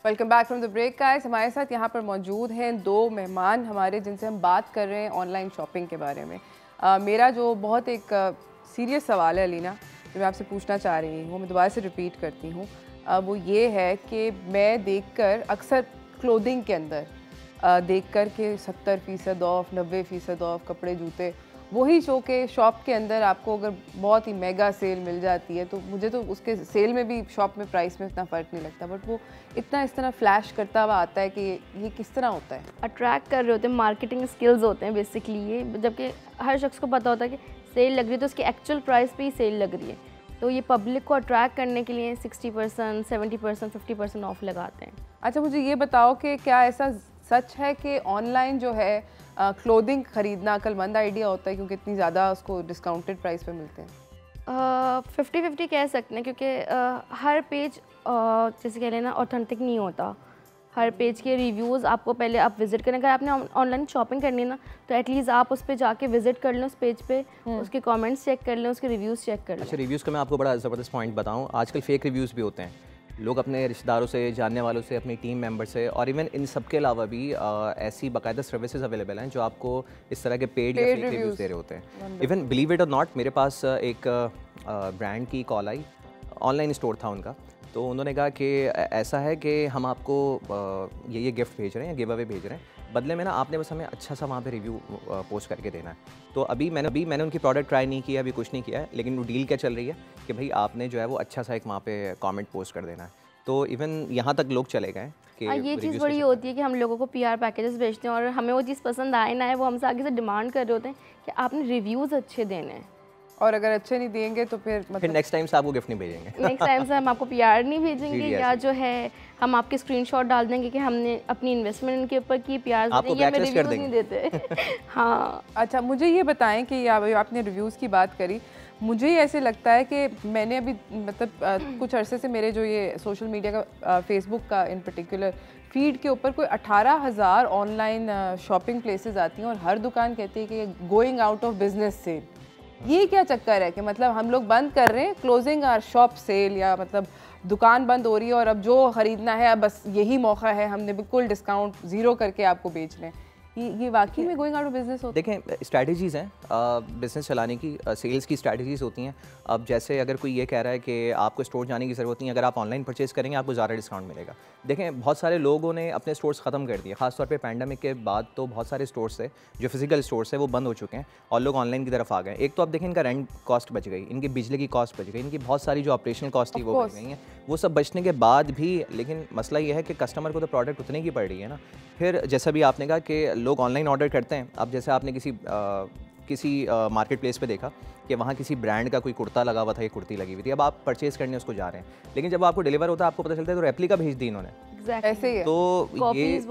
Welcome back from the break guys. हमारे साथ यहाँ पर मौजूद हैं दो मेहमान हमारे, जिनसे हम बात कर रहे हैं ऑनलाइन शॉपिंग के बारे में। मेरा जो बहुत एक सीरियस सवाल है अलीना, जो मैं आपसे पूछना चाह रही हूँ, मैं दोबारा से रिपीट करती हूँ, वो ये है कि मैं देखकर अक्सर क्लोथिंग के अंदर देखकर कि 70% ऑफ, 90% ऑफ कपड़े जूते, वही शो के शॉप के अंदर आपको अगर बहुत ही मेगा सेल मिल जाती है, तो मुझे तो उसके सेल में भी शॉप में प्राइस में इतना फ़र्क नहीं लगता, बट वो इतना इस तरह फ्लैश करता हुआ आता है कि ये किस तरह होता है? अट्रैक्ट कर रहे होते हैं, मार्केटिंग स्किल्स होते हैं बेसिकली ये, जबकि हर शख्स को पता होता है कि सेल लग रही है तो उसकी एक्चुअल प्राइस पे ही सेल लग रही है। तो ये पब्लिक को अट्रैक्ट करने के लिए 60%, 70%, 50% ऑफ लगाते हैं। अच्छा, मुझे ये बताओ कि क्या ऐसा सच है कि ऑनलाइन जो है क्लोथिंग ख़रीदना अक्लमंद आइडिया होता है, क्योंकि इतनी ज़्यादा उसको डिस्काउंटेड प्राइस पे मिलते हैं? 50-50 कह सकते हैं, क्योंकि हर पेज जैसे कह लेना ऑथेंटिक नहीं होता। हर पेज के रिव्यूज़ आपको पहले आप विज़िट करें, अगर आपने ऑनलाइन शॉपिंग करनी है ना, तो एटलीस्ट आप उस पर जाके विज़िट कर लें, उस पेज पे उसके कमेंट्स चेक कर लें, उसके रिव्यूज़ चेक कर लें। अच्छा, रिव्यूज़ का मैं आपको बड़ा ज़बरदस्त पॉइंट बताऊँ, आजकल फेक रिव्यूज़ भी होते हैं। लोग अपने रिश्तेदारों से, जानने वालों से, अपनी टीम मेंबर से, और इवन इन सब के अलावा भी ऐसी बाकायदा सर्विसेज अवेलेबल हैं जो आपको इस तरह के पेड या फेक रिव्यूज़ दे रहे होते हैं। इवन बिलीव इट और नॉट, मेरे पास एक ब्रांड की कॉल आई, ऑनलाइन स्टोर था उनका, तो उन्होंने कहा कि ऐसा है कि हम आपको ये गिफ्ट भेज रहे हैं, गिव अवे भेज रहे हैं, बदले में ना आपने बस हमें अच्छा सा वहाँ पे रिव्यू पोस्ट करके देना है। तो अभी मैंने उनकी प्रोडक्ट ट्राई नहीं किया, अभी कुछ नहीं किया है, लेकिन वो डील क्या चल रही है कि भाई आपने जो है वो अच्छा सा एक वहाँ पे कमेंट पोस्ट कर देना है। तो इवन यहाँ तक लोग चले गए कि ये चीज़ बड़ी होती है कि हम लोगों को PR पैकेजेस भेजते हैं और हमें वो चीज़ पसंद आए ना है, वो हमसे आगे से डिमांड कर रहे होते हैं कि आपने रिव्यूज़ अच्छे देने हैं। और अगर अच्छे नहीं देंगे तो फिर फिर नेक्स्ट टाइम से आपको गिफ्ट नहीं भेजेंगे। नेक्स्ट टाइम से हम आपको पीआर नहीं भेजेंगे, या जो है हम आपके स्क्रीनशॉट डाल देंगे कि हमने अपनी इन्वेस्टमेंट इनके ऊपर की, पीआर नहीं देते। हाँ अच्छा, मुझे ये बताएं कि आपने रिव्यूज़ की बात करी, मुझे ऐसे लगता है कि मैंने अभी मतलब कुछ अरसे से मेरे जो ये सोशल मीडिया का फेसबुक का इन पर्टिकुलर फीड के ऊपर कोई 18,000 ऑनलाइन शॉपिंग प्लेसेस आती हैं और हर दुकान कहती है कि going out of business sale. ये क्या चक्कर है कि मतलब हम लोग बंद कर रहे हैं, क्लोजिंग आवर शॉप सेल, या मतलब दुकान बंद हो रही है और अब जो ख़रीदना है बस यही मौका है, हमने बिल्कुल डिस्काउंट ज़ीरो करके आपको बेच रहे हैं। ये वाकई में गोइंग आउट ऑफ बिजनेस होता है? देखें, स्ट्रैटेजीज़ हैं बिज़नेस चलाने की, सेल्स की स्ट्रैटेजीज़ होती हैं। अब जैसे अगर कोई ये कह रहा है कि आपको स्टोर जाने की ज़रूरत नहीं, अगर आप ऑनलाइन परचेज़ करेंगे आपको ज़्यादा डिस्काउंट मिलेगा। देखें, बहुत सारे लोगों ने अपने स्टोर्स ख़त्म कर दिए, ख़ासतौर पे पैंडेमिक के बाद तो बहुत सारे स्टोर्स थे जो फिजिकल स्टोर्स है वो बंद हो चुके हैं और लोग ऑनलाइन की तरफ आ गए। एक तो आप देखें इनका रेंट कॉस्ट बच गई, इनकी बिजली की कॉस्ट बच गई, इनकी बहुत सारी जो ऑपरेशनल कॉस्ट थी वो बच गई हैं। वो सब बचने के बाद भी लेकिन मसला ये है कि कस्टमर को तो प्रोडक्ट उतने की पड़ रही है ना। फिर जैसा भी आपने कहा कि लोग ऑनलाइन ऑर्डर करते हैं। अब जैसे आपने किसी मार्केट प्लेस पे देखा कि वहाँ किसी ब्रांड का कोई कुर्ता लगा हुआ था या कुर्ती लगी हुई थी, अब आप परचेज़ करने उसको जा रहे हैं, लेकिन जब आपको डिलीवर होता है आपको पता चलता है तो रेप्लिका भेज दी इन्होंने। ऐसे ही है। तो ये कॉपीज़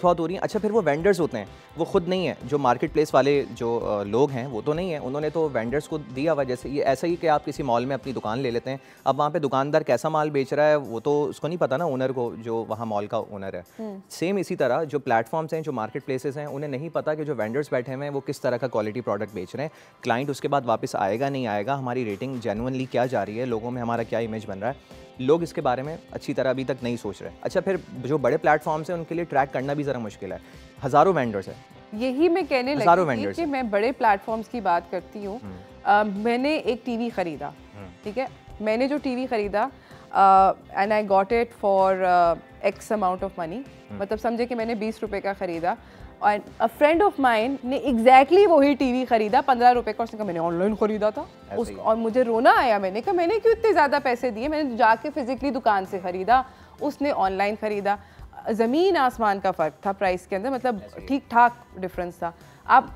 बहुत हो रही हैं। अच्छा, फिर वो वेंडर्स होते हैं, वो खुद नहीं है, जो मार्केट प्लेस वाले जो लोग हैं वो तो नहीं है, उन्होंने तो वेंडर्स को दिया हुआ। जैसे ये ऐसा ही कि आप किसी मॉल में अपनी दुकान ले लेते हैं, अब वहाँ पे दुकानदार कैसा माल बेच रहा है वो तो उसको नहीं पता ना, ओनर को, जो वहाँ मॉल का ओनर है। सेम इसी तरह जो प्लेटफॉर्म्स हैं, जो मार्केट प्लेसेस हैं, उन्हें नहीं पता कि जो वेंडर्स बैठे हुए हैं वो किस तरह का क्वालिटी प्रोडक्ट बेच रहे हैं, क्लाइंट उसके बाद वापस आएगा नहीं आएगा, हमारी रेटिंग जेन्युइनली क्या जा रही है, लोगों में हमारा क्या इमेज बन रहा है, लोग इसके बारे में अच्छी तरह अभी तक नहीं सोच रहे। अच्छा, फिर जो बड़े प्लेटफॉर्म्स हैं उनके लिए ट्रैक करना भी ज़रा मुश्किल है, हज़ारों वेंडर्स हैं। यही मैं कहने लगी थी कि मैं बड़े प्लेटफॉर्म्स की बात करती हूँ। मैंने एक टीवी ख़रीदा, ठीक है, मैंने जो टीवी ख़रीदा and I got it for x amount of money, मतलब समझे कि मैंने 20 रुपये का ख़रीदा और अ फ्रेंड ऑफ माइन ने एग्जैक्टली वही टीवी ख़रीदा 15 रुपये का। उसने कहा मैंने ऑनलाइन ख़रीदा था और मुझे रोना आया। मैंने कहा मैंने क्यों इतने ज़्यादा पैसे दिए, मैंने जाके फिजिकली दुकान से ख़रीदा, उसने ऑनलाइन ख़रीदा। ज़मीन आसमान का फ़र्क था प्राइस के अंदर, मतलब ठीक ठाक डिफरेंस था। अब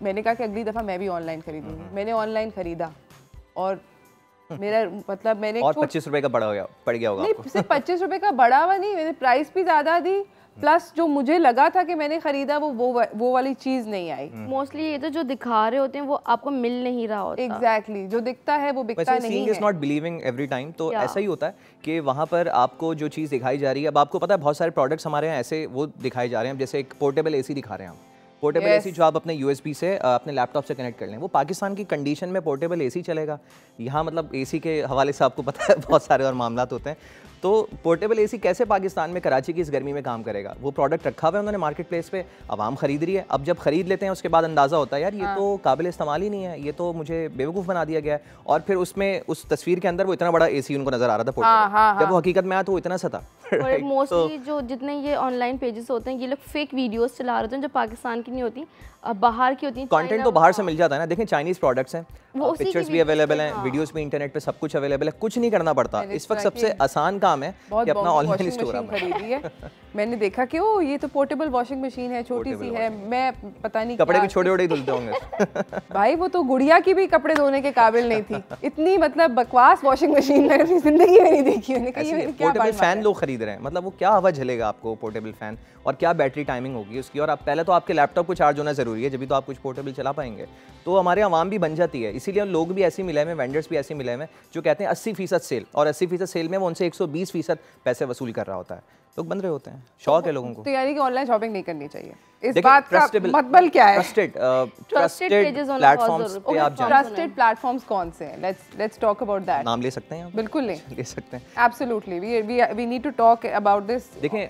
मैंने कहा कि अगली दफ़ा मैं भी ऑनलाइन ख़रीदूँगी। मैंने ऑनलाइन ख़रीदा और मेरा मतलब मैंने और 25 रुपये का पड़ गया होगा नहीं, सिर्फ 25 रुपये का बढ़ा हुआ नहीं, मैंने प्राइस भी ज़्यादा दी, प्लस जो मुझे लगा था कि मैंने खरीदा वो वाली चीज़ नहीं आई। मोस्टली ये तो जो दिखा रहे होते हैं वो आपको मिल नहीं रहा होता। एग्जैक्टली, जो दिखता है वो बिकता नहीं है। Is not believing every time, तो ऐसा ही होता है कि वहाँ पर आपको जो चीज़ दिखाई जा रही है, अब आपको पता है बहुत सारे प्रोडक्ट्स हमारे यहाँ ऐसे वो दिखाए जा रहे हैं, जैसे एक पोर्टेबल एसी दिखा रहे हैं हम, पोर्टेबल एसी जो आप अपने यूएसबी से अपने लैपटॉप से कनेक्ट कर लें, वो पाकिस्तान की कंडीशन में पोर्टेबल एसी चलेगा। यहाँ मतलब एसी के हवाले से आपको पता है बहुत सारे और मामलात होते हैं, तो पोर्टेबल एसी कैसे पाकिस्तान में कराची की इस गर्मी में काम करेगा। वो प्रोडक्ट रखा हुआ है उन्होंने मार्केट प्लेस पे, आवाम खरीद रही है। अब जब खरीद लेते हैं उसके बाद अंदाज़ा होता है यार ये तो काबिल इस्तेमाल ही नहीं है, ये तो मुझे बेवकूफ़ बना दिया गया है। और फिर उसमें उस तस्वीर के अंदर वो इतना बड़ा एसी उनको नज़र आ रहा था पोर्टेबल, जब वो हकीकत में आया तो वो इतना सा था। और मोस्टली जो जितने ये ऑनलाइन पेजेस होते हैं ये लोग फेक वीडियोस चला रहे हैं जो पाकिस्तान की नहीं होती, बाहर की होती हैं। कंटेंट तो बाहर से मिल जाता है ना। देखें चाइनीज़ प्रोडक्ट्स हैं, पिक्चर्स भी अवेलेबल हैं, वीडियोस भी इंटरनेट पे सब कुछ अवेलेबल है, कुछ नहीं करना पड़ता। इस वक्त सबसे आसान काम है कि अपना ऑनलाइन स्टोर खरीदी है। मैंने देखा कि ओ ये तो पोर्टेबल वॉशिंग मशीन है, छोटी सी है, मैं पता नहीं कपड़े भी छोटे छोटे ही धुलते होंगे। भाई वो तो गुड़िया की भी कपड़े धोने के काबिल नहीं थी, इतनी मतलब बकवास वॉशिंग मशीन मैंने अपनी जिंदगी में नहीं देखी। पोर्टेबल फैन लोग खरीद रहे हैं, मतलब वो क्या हवा झेलेगा आपको पोर्टेबल फैन, और क्या बैटरी टाइमिंग होगी उसकी, और आप पहले तो आपके लैपटॉप को चार्ज होना जरूरी है जब भी तो आप कुछ पोर्टेबल चला पाएंगे। तो हमारे आवाम भी बन जाती है, इसीलिए लोग भी ऐसे मिले हुए, वेंडर्स भी ऐसे मिले हुए जो कहते हैं 80% सेल, और 80% सेल में वो उनसे 120% पैसे वसूल कर रहा होता है। लोग बन रहे होते हैं, शौक है लोगों को। तो यानी कि ऑनलाइन शॉपिंग नहीं करनी चाहिए, इस बात का मतलब क्या है? ट्रस्टेड प्लेटफॉर्म्स पे आप जाएं। ट्रस्टेड प्लेटफॉर्म्स कौन से हैं? Let's talk about that. नाम ले सकते हैं आप? बिल्कुल ले सकते हैं, absolutely, we need to talk about this. देखें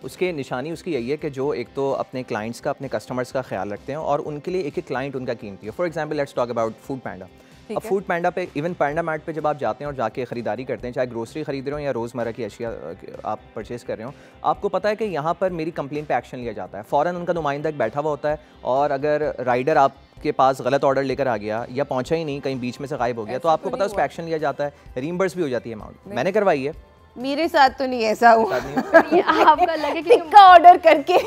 उसके निशानी उसकी यही है कि जो एक तो अपने क्लाइंट्स का, अपने कस्टमर्स का ख्याल रखते हैं, और उनके लिए एक एक क्लाइंट उनका कीमती है। For example let's talk about Foodpanda. अब फूड पैंडा पे, इवन पैंडा मार्ट पे जब आप जाते हैं और जाके ख़रीदारी करते हैं, चाहे ग्रोसरी खरीद रहे हो या रोज़मर्रा की अशिया आप परचेज़ कर रहे हो, आपको पता है कि यहाँ पर मेरी कंप्लेंट पे एक्शन लिया जाता है। फ़ौरन उनका नुमाइंदा बैठा हुआ होता है, और अगर राइडर आपके पास गलत ऑर्डर लेकर आ गया या पहुँचा ही नहीं, कहीं बीच में से गायब हो गया, तो आपको पता है उस पर एक्शन लिया जाता है, रीइंबर्स भी हो जाती है अमाउंट। मैंने करवाई है, मेरे साथ तो नहीं ऐसा हुआ। आपका लगे कि टिक्का ऑर्डर करके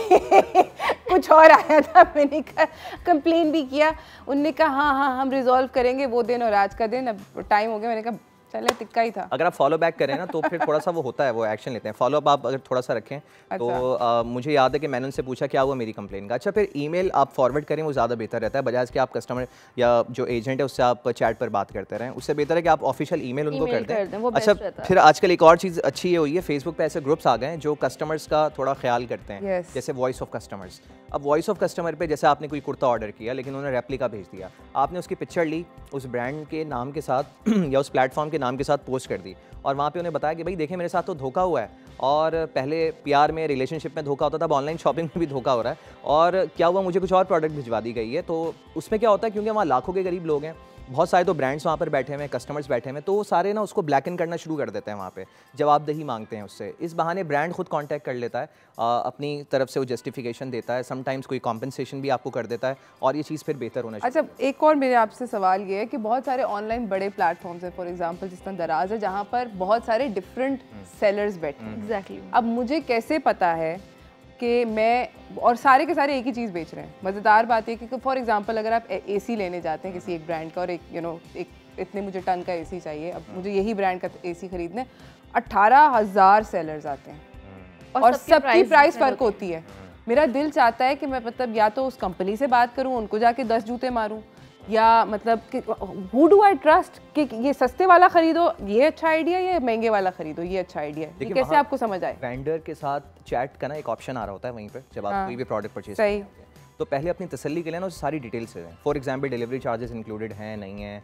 कुछ और आया था, मैंने कहा कंप्लेन भी किया, उनने कहा हाँ हाँ हम रिजॉल्व करेंगे वो दिन और आज का दिन, अब टाइम हो गया, मैंने कहा चले तिक्का ही था। अगर आप फॉलो बैक करें ना तो फिर थोड़ा सा वो होता है, वो एक्शन लेते हैं। फॉलो अप आप अगर थोड़ा सा रखें तो मुझे याद है कि मैंने उनसे पूछा क्या हुआ मेरी कंप्लेन का। अच्छा, फिर ईमेल आप फॉरवर्ड करें, वो ज़्यादा बेहतर रहता है बजाय कि आप कस्टमर या जो एजेंट है उससे आप चैट पर बात करते रहें। उससे बेहतर है कि आप ऑफिशियल ईमेल उनको कर दें। अच्छा, फिर आजकल एक और चीज़ अच्छी ये हुई है, फेसबुक पे ऐसे ग्रुप्स आ गए हैं जो कस्टमर्स का थोड़ा ख्याल करते हैं, जैसे वॉइस ऑफ कस्टमर्स। अब वॉइस ऑफ कस्टमर पे जैसे आपने कोई कुर्ता ऑर्डर किया लेकिन उन्होंने रेप्लिका भेज दिया, आपने उसकी पिक्चर ली, उस ब्रांड के नाम के साथ या उस प्लेटफॉर्म के नाम के साथ पोस्ट कर दी और वहाँ पे उन्हें बताया कि भाई देखें मेरे साथ तो धोखा हुआ है, और पहले प्यार में रिलेशनशिप में धोखा होता था, अब ऑनलाइन शॉपिंग में भी धोखा हो रहा है, और क्या हुआ मुझे कुछ और प्रोडक्ट भिजवा दी गई है। तो उसमें क्या होता है, क्योंकि वहाँ लाखों के करीब लोग हैं, बहुत सारे तो ब्रांड्स वहाँ पर बैठे हुए हैं, कस्टमर्स बैठे हुए हैं, तो वो सारे ना उसको ब्लैक इन करना शुरू कर देते हैं वहाँ पे, जवाबदेही मांगते हैं उससे। इस बहाने ब्रांड खुद कांटेक्ट कर लेता है, अपनी तरफ से वो जस्टिफिकेशन देता है, समटाइम्स कोई कॉम्पनसेशन भी आपको कर देता है, और ये चीज़ फिर बेहतर होना चाहिए। अच्छा, एक और मेरे आपसे सवाल ये है कि बहुत सारे ऑनलाइन बड़े प्लेटफॉर्म्स हैं, फॉर एग्जांपल जिस तरह दराज है, जहाँ पर बहुत सारे डिफरेंट सेलर्स बैठे हैं। एग्जैक्टली। अब मुझे कैसे पता है कि मैं, और सारे के सारे एक ही चीज़ बेच रहे हैं। मज़ेदार बात है कि फॉर एग्जांपल अगर आप एसी लेने जाते हैं किसी एक ब्रांड का, और एक एक इतने मुझे टन का एसी चाहिए, अब मुझे यही ब्रांड का एसी खरीदना है, 18,000 सेलर्स आते हैं और सबकी प्राइस फ़र्क होती है। मेरा दिल चाहता है कि मैं मतलब या तो उस कंपनी से बात करूं, उनको जाके 10 जूते मारूं, या मतलब कि हु डू आई ट्रस्ट कि ये सस्ते वाला खरीदो ये अच्छा आइडिया, ये महंगे वाला खरीदो ये अच्छा आइडिया है, कैसे आपको समझ आए? वेंडर के साथ चैट का ना एक ऑप्शन आ रहा होता है वहीं पर, जब आप कोई भी प्रोडक्ट परचेज सही, तो पहले अपनी तसल्ली के लिए ना सारी डिटेल्स से दें। For example delivery charges included हैं नहीं है,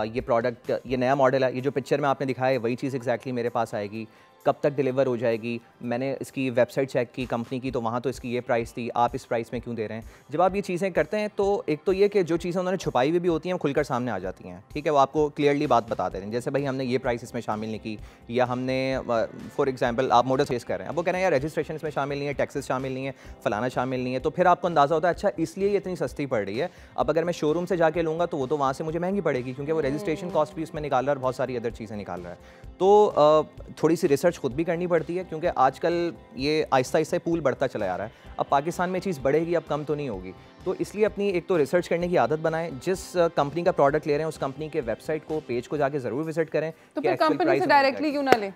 ये प्रोडक्ट ये नया मॉडल है, ये जो पिक्चर में आपने दिखाया है वही चीज़ एग्जैक्टली मेरे पास आएगी, कब तक डिलीवर हो जाएगी, मैंने इसकी वेबसाइट चेक की कंपनी की तो वहाँ तो इसकी ये प्राइस थी, आप इस प्राइस में क्यों दे रहे हैं। जब आप ये चीज़ें करते हैं तो एक तो ये कि जो चीज़ें उन्होंने छुपाई हुई भी होती हैं वो खुलकर सामने आ जाती हैं, ठीक है, वो आपको क्लियरली बात बता देते हैं। जैसे भाई हमने ये प्राइस इसमें शामिल नहीं की, या हमने फॉर एग्जांपल आप मोटर फेस कर रहे हैं, अब वो कह रहे हैं यार रजिस्ट्रेशन इसमें शामिल नहीं है, टैक्सेस शामिल नहीं है, फलाना शामिल नहीं है, तो फिर आपको अंदाज़ा होता है अच्छा इसलिए ये इतनी सस्ती पड़ रही है। अब अगर मैं शोरूम से जाके लूँगा तो वो तो वहाँ से मुझे महंगी पड़ेगी, क्योंकि वो रजिस्ट्रेशन कॉस्ट भी उसमें निकाल रहा है और बहुत सारी अदर चीज़ें निकाल रहा है। तो थोड़ी सी रिसर्च खुद भी करनी पड़ती है, क्योंकि आजकल ये आहिस्ता आहिस्ता पूल बढ़ता चला जा रहा है। अब पाकिस्तान में चीज़ बढ़ेगी, अब कम तो नहीं होगी, तो इसलिए अपनी एक तो रिसर्च करने की आदत बनाएं। जिस कंपनी का प्रोडक्ट ले रहे हैं उस कंपनी के वेबसाइट को, पेज को जाके ज़रूर विजिट करें। तो फिर कंपनी से डायरेक्टली क्यों ना लें?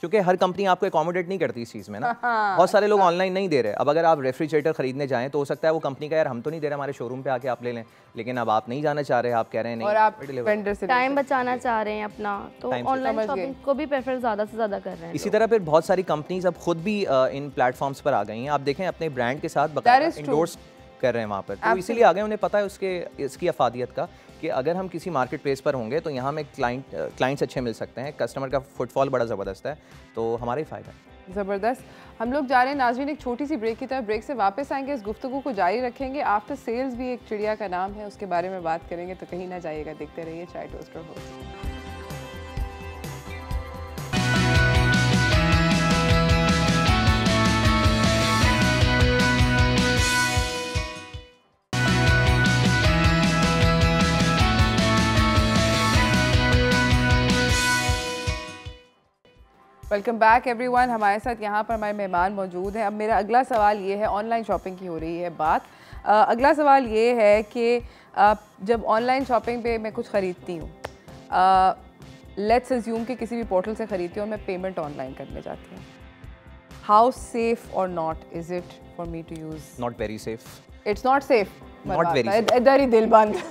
क्योंकि हर कंपनी आपको अकोमोडेट नहीं करती इस चीज़ में ना। बहुत सारे लोग ऑनलाइन नहीं दे रहे। अब अगर आप रेफ्रिजरेटर खरीदने जाएं तो हो सकता है वो कंपनी का यार हम तो नहीं दे रहे, हमारे शोरूम पे आके आप ले लें, लेकिन अब आप नहीं जाना चाह रहे, आप कह रहे हैं नहीं, और आप वेंडर से टाइम बचाना चाह रहे हैं अपना, तो ऑनलाइन शॉपिंग को भी प्रेफर ज़्यादा से ज़्यादा कर रहे हैं। इसी तरह फिर बहुत सारी कंपनीज अब खुद भी इन प्लेटफॉर्म्स पर आ गई हैं। आप देखें अपने ब्रांड के साथ बकायदा इंडोर्स कर रहे हैं वहाँ पर, तो इसीलिए आ गए, उन्हें पता है इसकी अफादियत का कि अगर हम किसी मार्केट प्लेस पर होंगे तो यहाँ में क्लाइंट्स अच्छे मिल सकते हैं, कस्टमर का फुटफॉल बड़ा ज़बरदस्त है, तो हमारा ही फ़ायदा है। ज़बरदस्त। हम लोग जा रहे हैं नाज़रीन एक छोटी सी ब्रेक की तरफ, ब्रेक से वापस आएंगे, इस गुफ्तगू को जारी रखेंगे। आफ्टर सेल्स भी एक चिड़िया का नाम है, उसके बारे में बात करेंगे, तो कहीं ना जाइएगा, देखते रहिए chai toaster host. Welcome back everyone. हमारे साथ यहाँ पर हमारे मेहमान मौजूद हैं। अब मेरा अगला सवाल ये है, ऑनलाइन शॉपिंग की हो रही है बात, अगला सवाल ये है कि जब ऑनलाइन शॉपिंग पे मैं कुछ ख़रीदती हूँ, लेट्स अज्यूम कि किसी भी पोर्टल से ख़रीदती हूँ और मैं पेमेंट ऑनलाइन करने जाती हूँ, हाउ सेफ और not is it for me to use? Not very safe. It's not safe, not very safe, इधर ही दिल बंद।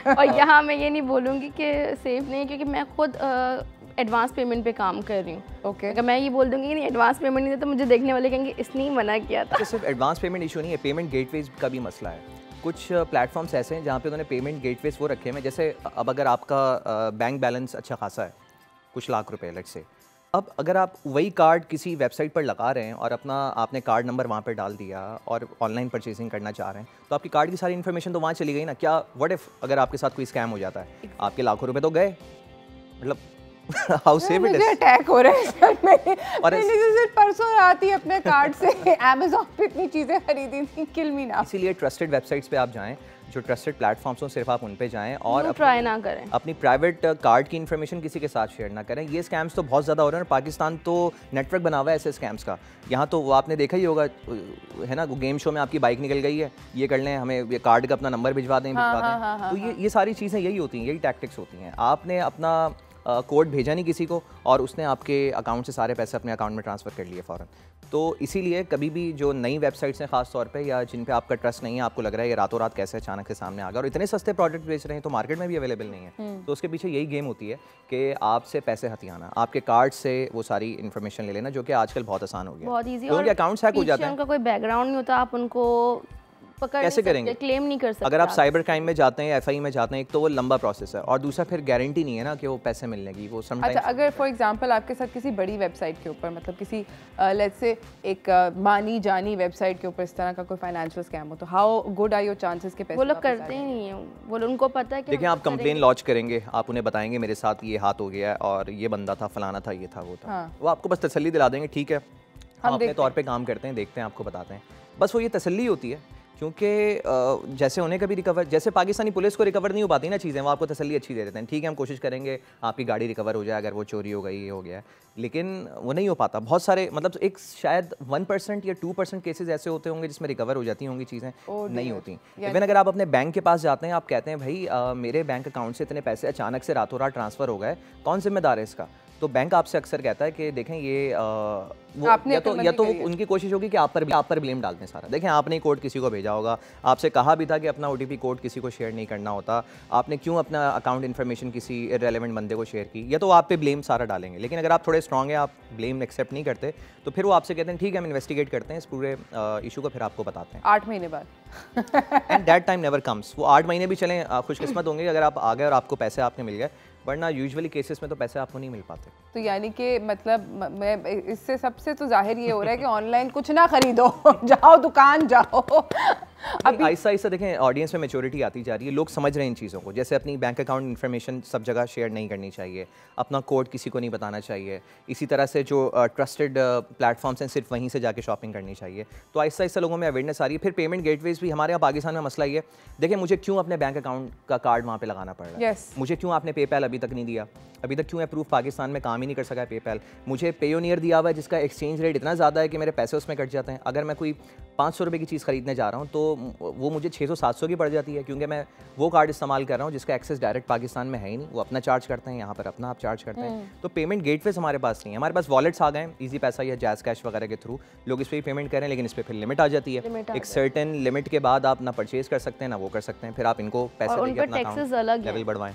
और यहाँ मैं ये नहीं बोलूँगी कि सेफ नहीं, क्योंकि मैं खुद एडवांस पेमेंट पे काम कर रही हूँ। ओके, अगर मैं ये बोल दूँगी कि नहीं एडवांस पेमेंट नहीं था, तो मुझे देखने वाले कहेंगे इसने ही मना किया था। सिर्फ एडवांस पेमेंट इशू नहीं है, पेमेंट गेटवेज का भी मसला है। कुछ प्लेटफॉर्म्स ऐसे हैं जहाँ पे उन्होंने पेमेंट गेटवेज वो रखे हैं, जैसे अब अगर आपका बैंक बैलेंस अच्छा खासा है, कुछ लाख रुपए लेट्स से, अब अगर आप वही कार्ड किसी वेबसाइट पर लगा रहे हैं और आपने कार्ड नंबर वहाँ पर डाल दिया और ऑनलाइन परचेजिंग करना चाह रहे हैं, तो आपकी कार्ड की सारी इन्फॉर्मेशन तो वहाँ चली गई ना। क्या व्हाट इफ़ अगर आपके साथ कोई स्कैम हो जाता है, आपके लाखों रुपए तो गए, मतलब हाउ सेफ इट इज। मुझे अटैक हो रहा है सर में। और मैंने जैसे परसों आती अपने कार्ड से अमेज़न पे इतनी चीज़ें खरीदी थी, किल मी नाउ। इसीलिए ट्रस्टेड वेबसाइट्स पे आप जाएं, जो ट्रस्टेड प्लेटफॉर्म्स हो सिर्फ आप उन पे जाएं और ट्राई ना करें, अपनी प्राइवेट कार्ड की इन्फॉर्मेशन किसी के साथ शेयर ना करें। ये स्कैम्स तो बहुत ज़्यादा हो रहे हैं और पाकिस्तान तो नेटवर्क बना हुआ है ऐसे स्कैम्स का। यहाँ तो वो आपने देखा ही होगा है ना, गेम शो में आपकी बाइक निकल गई है, ये कर लें, हमें ये कार्ड का अपना नंबर भिजवा दें, तो ये सारी चीज़ें यही होती हैं, यही टैक्टिक्स होती हैं। आपने अपना कोड भेजा नहीं किसी को और उसने आपके अकाउंट से सारे पैसे अपने अकाउंट में ट्रांसफ़र कर लिए फ़ौरन। तो इसीलिए कभी भी जो नई वेबसाइट्स हैं ख़ास तौर पे, या जिन पे आपका ट्रस्ट नहीं है, आपको लग रहा है ये रातों रात कैसे अचानक से सामने आ गया और इतने सस्ते प्रोडक्ट बेच रहे हैं तो मार्केट में भी अवेलेबल नहीं है, तो उसके पीछे यही गेम होती है कि आपसे पैसे हथियाना, आपके कार्ड से वो सारी इन्फॉर्मेशन ले लेना, जो कि आजकल बहुत आसान हो गया, बहुत ईजी। तो उनके अकाउंट्स हैक हो जाते हैं, उनका कोई बैकग्राउंड नहीं होता, आप उनको पकड़ कैसे नहीं करेंगे, क्लेम नहीं कर सकते। अगर आप साइबर क्राइम में जाते हैं, एफआई में जाते हैं, एक तो वो लंबा प्रोसेस है और दूसरा फिर गारंटी नहीं है ना कि वो पैसे मिलने की, वो समटाइम्स। अच्छा, अगर फॉर एग्जांपल आपके साथ किसी बड़ी वेबसाइट के ऊपर, मतलब किसी लेट्स से एक मानी जानी वेबसाइट के ऊपर इस तरह का कोई फाइनेंशियल स्कैम हो, तो how good are your chances के पैसे वो लोग करते ही नहीं है, वो उनको पता है कि देखिए आप कंप्लेन लॉन्च करेंगे, आप उन्हें बताएंगे मेरे साथ ये हाथ हो गया है और ये बंदा था, फलाना था, ये था, वो था, वो आपको बस तसल्ली दिला देंगे, ठीक है हम अपने तौर पे काम करते हैं, देखते हैं, आपको बताते हैं, बस वो ये तसल्ली होती है। क्योंकि जैसे उन्हें कभी रिकवर, जैसे पाकिस्तानी पुलिस को रिकवर नहीं हो पाती ना चीज़ें, वो आपको तसल्ली अच्छी दे देते हैं, ठीक है हम कोशिश करेंगे आपकी गाड़ी रिकवर हो जाए अगर वो चोरी हो गई, ये हो गया है, लेकिन वो नहीं हो पाता। बहुत सारे मतलब एक शायद 1% या 2% केसेस ऐसे होते होंगे जिसमें रिकवर हो जाती होंगी चीज़ें, नहीं होती। इवन अगर आप अपने बैंक के पास जाते हैं, आप कहते हैं भाई मेरे बैंक अकाउंट से इतने पैसे अचानक से रातों रात ट्रांसफ़र हो गए, कौन जिम्मेदार है इसका, तो बैंक आपसे अक्सर कहता है कि देखें ये वो या तो उनकी कोशिश होगी कि आप पर ब्लेम डालते हैं सारा। देखें आपने कोड किसी को भेजा होगा, आपसे कहा भी था कि अपना OTP कोड किसी को शेयर नहीं करना होता, आपने क्यों अपना अकाउंट इन्फॉर्मेशन किसी इररिलेवेंट बंदे को शेयर की, या तो आप पे ब्लेम सारा डालेंगे। लेकिन अगर आप थोड़े स्ट्रॉन्ग हैं, आप ब्लेम एक्सेप्ट नहीं करते, तो फिर वो आपसे कहते हैं ठीक है हम इन्वेस्टिगेट करते हैं इस पूरे इशू को, फिर आपको बताते हैं 8 महीने बाद। And that time never comes. वो 8 महीने भी चलें, खुशकिस्मत होंगे अगर आप आ गए और आपको पैसे आपके मिल गए, वरना यूजुअली केसेस में तो पैसे आपको नहीं मिल पाते। तो यानी कि मतलब मैं इससे सबसे तो जाहिर ये हो रहा है कि ऑनलाइन कुछ ना खरीदो, जाओ दुकान जाओ। अभी आहिस्ता आहिस्ता देखें ऑडियंस में मैच्योरिटी आती जा रही है, लोग समझ रहे हैं इन चीज़ों को, जैसे अपनी बैंक अकाउंट इन्फॉर्मेशन सब जगह शेयर नहीं करनी चाहिए, अपना कोड किसी को नहीं बताना चाहिए, इसी तरह से जो ट्रस्टेड प्लेटफॉर्म्स हैं सिर्फ वहीं से जाके शॉपिंग करनी चाहिए। तो आहिस्ता आहिस्ता लोगों में अवेयरनेस आ रही है। फिर पेमेंट गेटवेज भी हमारे यहाँ पाकिस्तान में मसला ये, देखिए मुझे क्यों अपने बैंक अकाउंट का कार्ड वहाँ पर लगाना पड़ रहा है, मुझे क्यों आपने पेपैल अभी तक नहीं दिया, अभी तक क्यों अप्रूव पाकिस्तान में काम ही नहीं कर सका है पेपैल, मुझे पेयोनियर दिया हुआ है जिसका एक्सचेंज रेट इतना ज़्यादा है कि मेरे पैसे उसमें कट जाते हैं। अगर मैं कोई 500 रुपये की चीज़ खरीदने जा रहा हूँ तो वो मुझे 600-700 की पड़ जाती है, क्योंकि मैं वो कार्ड इस्तेमाल कर रहा हूँ जिसका एक्सेस डायरेक्ट पाकिस्तान में है ही नहीं, वो अपना चार्ज करते हैं, यहाँ पर अपना आप चार्ज करते हैं। तो पेमेंट गेटवेज हमारे पास नहीं है, हमारे पास वॉलेट्स आ गए हैं ईजी पैसा या जैज़ कैश वगैरह के थ्रू, लोग इस पर ही पेमेंट करें, लेकिन इस पर फिर लिमिट आ जाती है, एक सर्टेन लिमिट के बाद आप ना परचेज कर सकते हैं ना वो कर सकते हैं, फिर आप इनको पैसे देके अपना अकाउंट लेवल बढ़वाएं।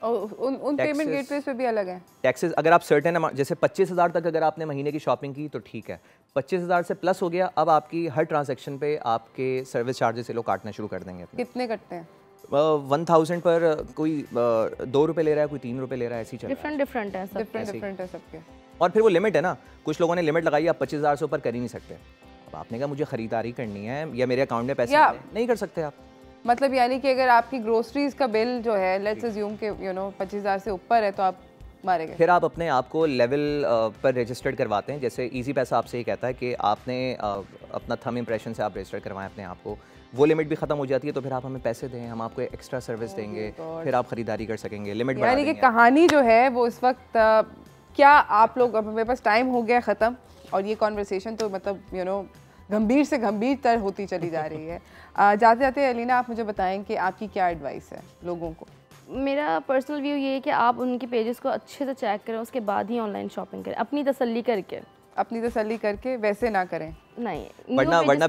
उन पेमेंट गेटवेज पे भी अलग है टैक्सेस। अगर आप सर्टेन अमाउंट जैसे 25,000 तक अगर आपने महीने की शॉपिंग की तो ठीक है, 25,000 से प्लस हो गया, अब आपकी हर ट्रांजैक्शन पे आपके सर्विस चार्जेस ये लोग काटना शुरू कर देंगे। कितने कटते हैं? 1000 पर कोई 2 रुपये ले रहा है, कोई 3 रुपये ले रहा है, ऐसी चल रहा है। डिफरेंट है सबके। और फिर वो लिमिट है ना, कुछ लोगों ने लिमिट लगाई, आप 25,000 से ऊपर कर ही नहीं सकते। अब आपने कहा मुझे खरीदारी करनी है या मेरे अकाउंट में पैसे नहीं कर सकते आप। मतलब यानी कि अगर आपकी ग्रोसरीज का बिल जो है लेट्स अज्यूम के 25,000 से ऊपर है तो आप मारे गए। फिर आप अपने आप को लेवल पर रजिस्टर्ड करवाते हैं। जैसे इजी पैसा आपसे ये कहता है कि आपने अपना थंब इंप्रेशन से आप रजिस्टर करवाएं अपने आप को, वो लिमिट भी खत्म हो जाती है, तो फिर आप हमें पैसे दें, हम आपको एक्स्ट्रा सर्विस देंगे, फिर आप खरीदारी कर सकेंगे, लिमिट बढ़ा देंगे। यानी कि कहानी जो है वो इस वक्त क्या आप लोग, अब मेरे पास टाइम हो गया ख़त्म और ये कॉन्वर्सेशन तो मतलब गंभीर से गंभीर तर होती चली जा रही है। जाते जाते अलीना आप मुझे बताएं कि आपकी क्या एडवाइस है लोगों को? मेरा पर्सनल व्यू ये है कि आप उनकी पेजेस को अच्छे से चेक करें, उसके बाद ही ऑनलाइन शॉपिंग करें, अपनी तसल्ली करके, वैसे ना करें। नहीं, वरना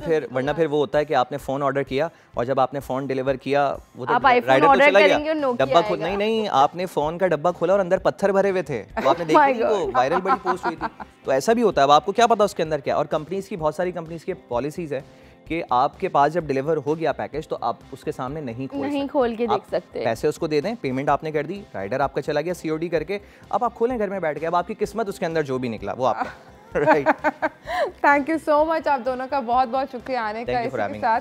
फिर वो होता है कि आपने फ़ोन ऑर्डर किया और जब आपने फ़ोन डिलीवर किया वो तो आप आईफोन ऑर्डर करेंगे, डब्बा खुद नहीं आपने फ़ोन का डब्बा खोला और अंदर पत्थर भरे हुए थे, तो आपने देखा नहीं, वो वायरल बड़ी पोस्ट हुई थी। तो ऐसा भी होता है, अब आपको क्या पता उसके अंदर क्या। और कंपनीज़ की, बहुत सारी कंपनीज़ की पॉलिसीज़ है कि आपके पास जब डिलीवर हो गया पैकेज तो आप उसके सामने नहीं खोल के देख सकते, पैसे उसको दे दें, पेमेंट आपने कर दी, राइडर आपका चला गया COD करके, अब आप खोलें घर में बैठ के, अब आपकी किस्मत उसके अंदर जो भी निकला वो आपका। Right, thank you so much आप दोनों का, बहुत बहुत शुक्रिया आने का। इसके साथ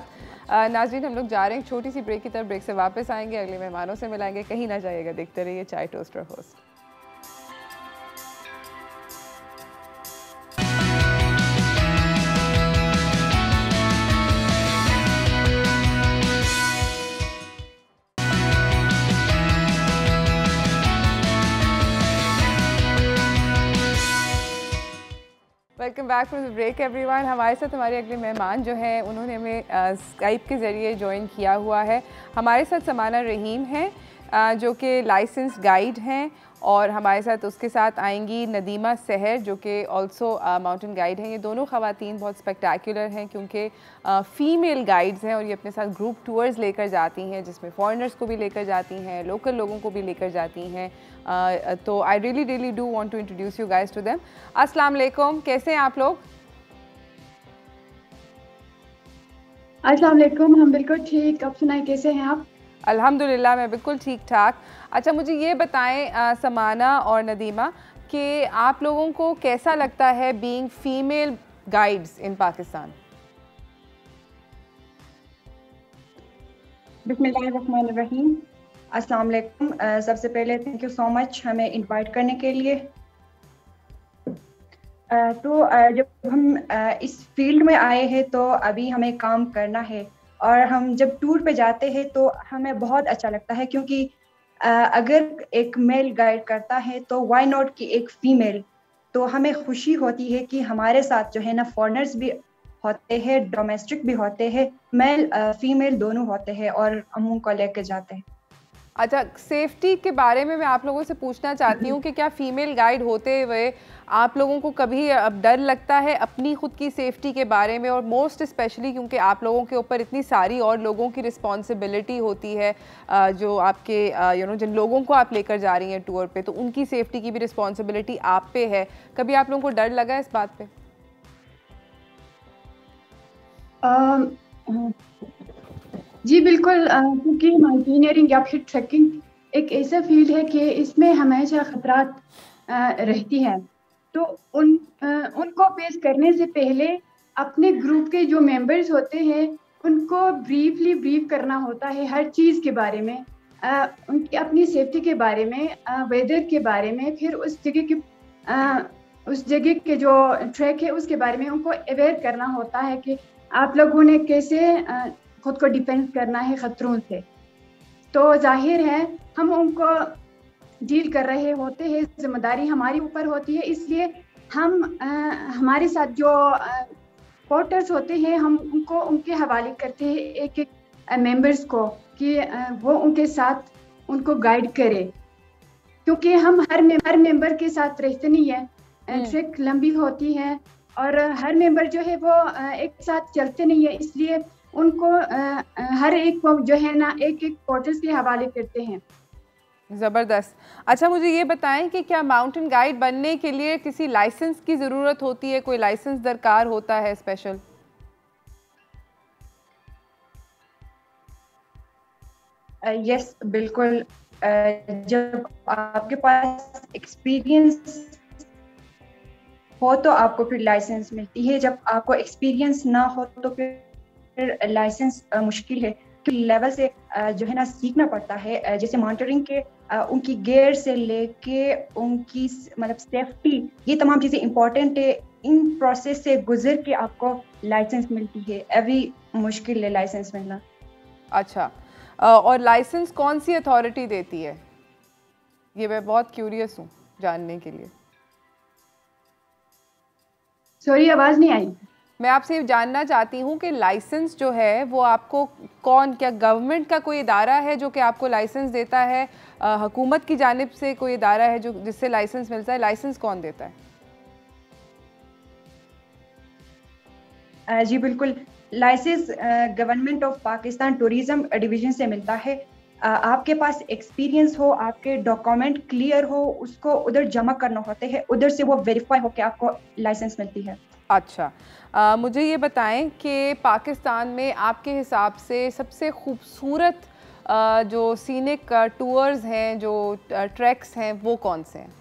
नाज़रीन हम लोग जा रहे हैं छोटी सी ब्रेक की तरफ, ब्रेक से वापस आएंगे, अगले मेहमानों से मिलाएंगे, कहीं ना जाइएगा, देखते रहिए chai toaster host. Welcome back from the break everyone. हमारे साथ हमारे अगले मेहमान जो हैं उन्होंने हमें स्काइप के ज़रिए ज्वाइन किया हुआ है। हमारे साथ समाना रहीम हैं जो कि लाइसेंस गाइड हैं, और हमारे साथ उसके साथ आएंगी नदीमा सहर जो कि ऑल्सो माउंटेन गाइड हैं। ये दोनों ख़वातीन बहुत स्पेक्टाकुलर हैं क्योंकि फ़ीमेल गाइड्स हैं और ये अपने साथ ग्रुप टूर्स लेकर जाती हैं जिसमें फॉरेनर्स को भी लेकर जाती हैं, लोकल लोगों को भी लेकर जाती हैं। तो I really do want to introduce you guys to them. अस्सलाम वालेकुम, कैसे हैं आप लोग? अस्सलाम वालेकुम, हम बिल्कुल ठीक। आप सुनाएं, कैसे हैं आप? अल्हम्दुलिल्लाह, मैं बिल्कुल ठीक ठाक। अच्छा, मुझे ये बताएं समाना और नदीमा कि आप लोगों को कैसा लगता है बीइंग फीमेल गाइड्स इन पाकिस्तान? बिस्मिल्लाहिर्रहमानिर्रहीम। अस्सलाम वालेकुम। सबसे पहले थैंक यू सो मच हमें इनवाइट करने के लिए। जब हम इस फील्ड में आए हैं तो अभी हमें काम करना है, और हम जब टूर पे जाते हैं तो हमें बहुत अच्छा लगता है क्योंकि अगर एक मेल गाइड करता है तो व्हाई नॉट कि एक फीमेल। तो हमें खुशी होती है कि हमारे साथ जो है ना फॉरेनर्स भी होते हैं, डोमेस्टिक भी होते हैं, मेल फीमेल दोनों होते हैं, और हम उनको लेके जाते हैं। अच्छा, सेफ्टी के बारे में मैं आप लोगों से पूछना चाहती हूँ कि क्या फ़ीमेल गाइड होते हुए आप लोगों को कभी अब डर लगता है अपनी ख़ुद की सेफ्टी के बारे में? और मोस्ट स्पेशली क्योंकि आप लोगों के ऊपर इतनी सारी और लोगों की रिस्पॉन्सिबिलिटी होती है, जो आपके जिन लोगों को आप लेकर जा रही हैं टूर पे, तो उनकी सेफ्टी की भी रिस्पॉन्सिबिलिटी आप पे है। कभी आप लोगों को डर लगा इस बात पे? जी बिल्कुल, क्योंकि माउंटेनियरिंग या फिर ट्रैकिंग एक ऐसा फील्ड है कि इसमें हमेशा खतरात रहती हैं। तो उनको फेस करने से पहले अपने ग्रुप के जो मेंबर्स होते हैं उनको ब्रीफ करना होता है हर चीज़ के बारे में, उनकी अपनी सेफ्टी के बारे में, वेदर के बारे में, फिर उस जगह के जो ट्रैक है उसके बारे में उनको अवेयर करना होता है कि आप लोगों ने कैसे खुद को डिफेंस करना है खतरों से। तो जाहिर है हम उनको डील कर रहे होते हैं, जिम्मेदारी हमारी ऊपर होती है, इसलिए हम हमारे साथ जो पोर्टर्स होते हैं हम उनको उनके हवाले करते हैं एक एक मेंबर्स को कि वो उनके साथ उनको गाइड करे, क्योंकि हम हर मेंबर के साथ रहते नहीं है। ट्रैक लंबी होती है और हर मेंबर जो है वो एक साथ चलते नहीं है, इसलिए उनको हर एक को जो है ना एक एक पोर्टर्स के हवाले करते हैं। ज़बरदस्त। अच्छा, मुझे ये बताएं कि क्या माउंटेन गाइड बनने के लिए किसी लाइसेंस की ज़रूरत होती है? कोई लाइसेंस दरकार होता है स्पेशल? यस बिल्कुल। जब आपके पास एक्सपीरियंस हो तो आपको फिर लाइसेंस मिलती है, जब आपको एक्सपीरियंस ना हो तो फिर लाइसेंस मुश्किल है। लेवल से जो है ना सीखना पड़ता है, जैसे मॉनिटरिंग के उनकी गियर से लेके उनकी मतलब सेफ्टी, ये तमाम चीज़ें इंपॉर्टेंट है। इन प्रोसेस से गुजर के आपको लाइसेंस मिलती है। अभी मुश्किल है लाइसेंस मिलना। अच्छा, और लाइसेंस कौन सी अथॉरिटी देती है? ये मैं बहुत क्यूरियस हूँ जानने के लिए। सॉरी, आवाज़ नहीं आई। मैं आपसे ये जानना चाहती हूँ कि लाइसेंस जो है वो आपको क्या गवर्नमेंट का कोई इदारा है जो कि आपको लाइसेंस देता है? हुकूमत की जानिब से कोई इदारा है जो जिससे लाइसेंस मिलता है? लाइसेंस कौन देता है? जी बिल्कुल, licence government of Pakistan tourism division से मिलता है। आपके पास एक्सपीरियंस हो, आपके डॉक्यूमेंट क्लियर हो, उसको उधर जमा करना होते हैं, उधर से वो वेरीफाई होकर आपको लाइसेंस मिलती है। अच्छा, मुझे ये बताएं कि पाकिस्तान में आपके हिसाब से सबसे खूबसूरत जो सीनिक टूर्स हैं, जो ट्रैक्स हैं, वो कौन से हैं?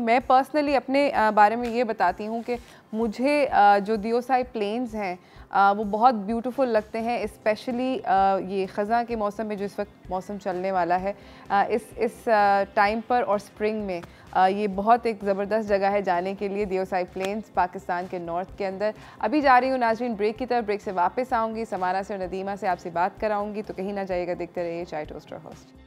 मैं पर्सनली अपने बारे में ये बताती हूँ कि मुझे जो दियोसाई प्लेन्स हैं वो बहुत ब्यूटीफुल लगते हैं, स्पेशली ये ख़ज़ां के मौसम में जो इस वक्त मौसम चलने वाला है इस टाइम पर और स्प्रिंग में ये बहुत एक ज़बरदस्त जगह है जाने के लिए, दियोसाई प्लेन्स पाकिस्तान के नॉर्थ के अंदर। अभी जा रही हूँ नाज़रीन ब्रेक की तरफ, ब्रेक से वापस आऊँगी, समाना से और नदीमा से आपसे बात कराऊँगी, तो कहीं ना जाइएगा, देखते रहिए chai toaster host.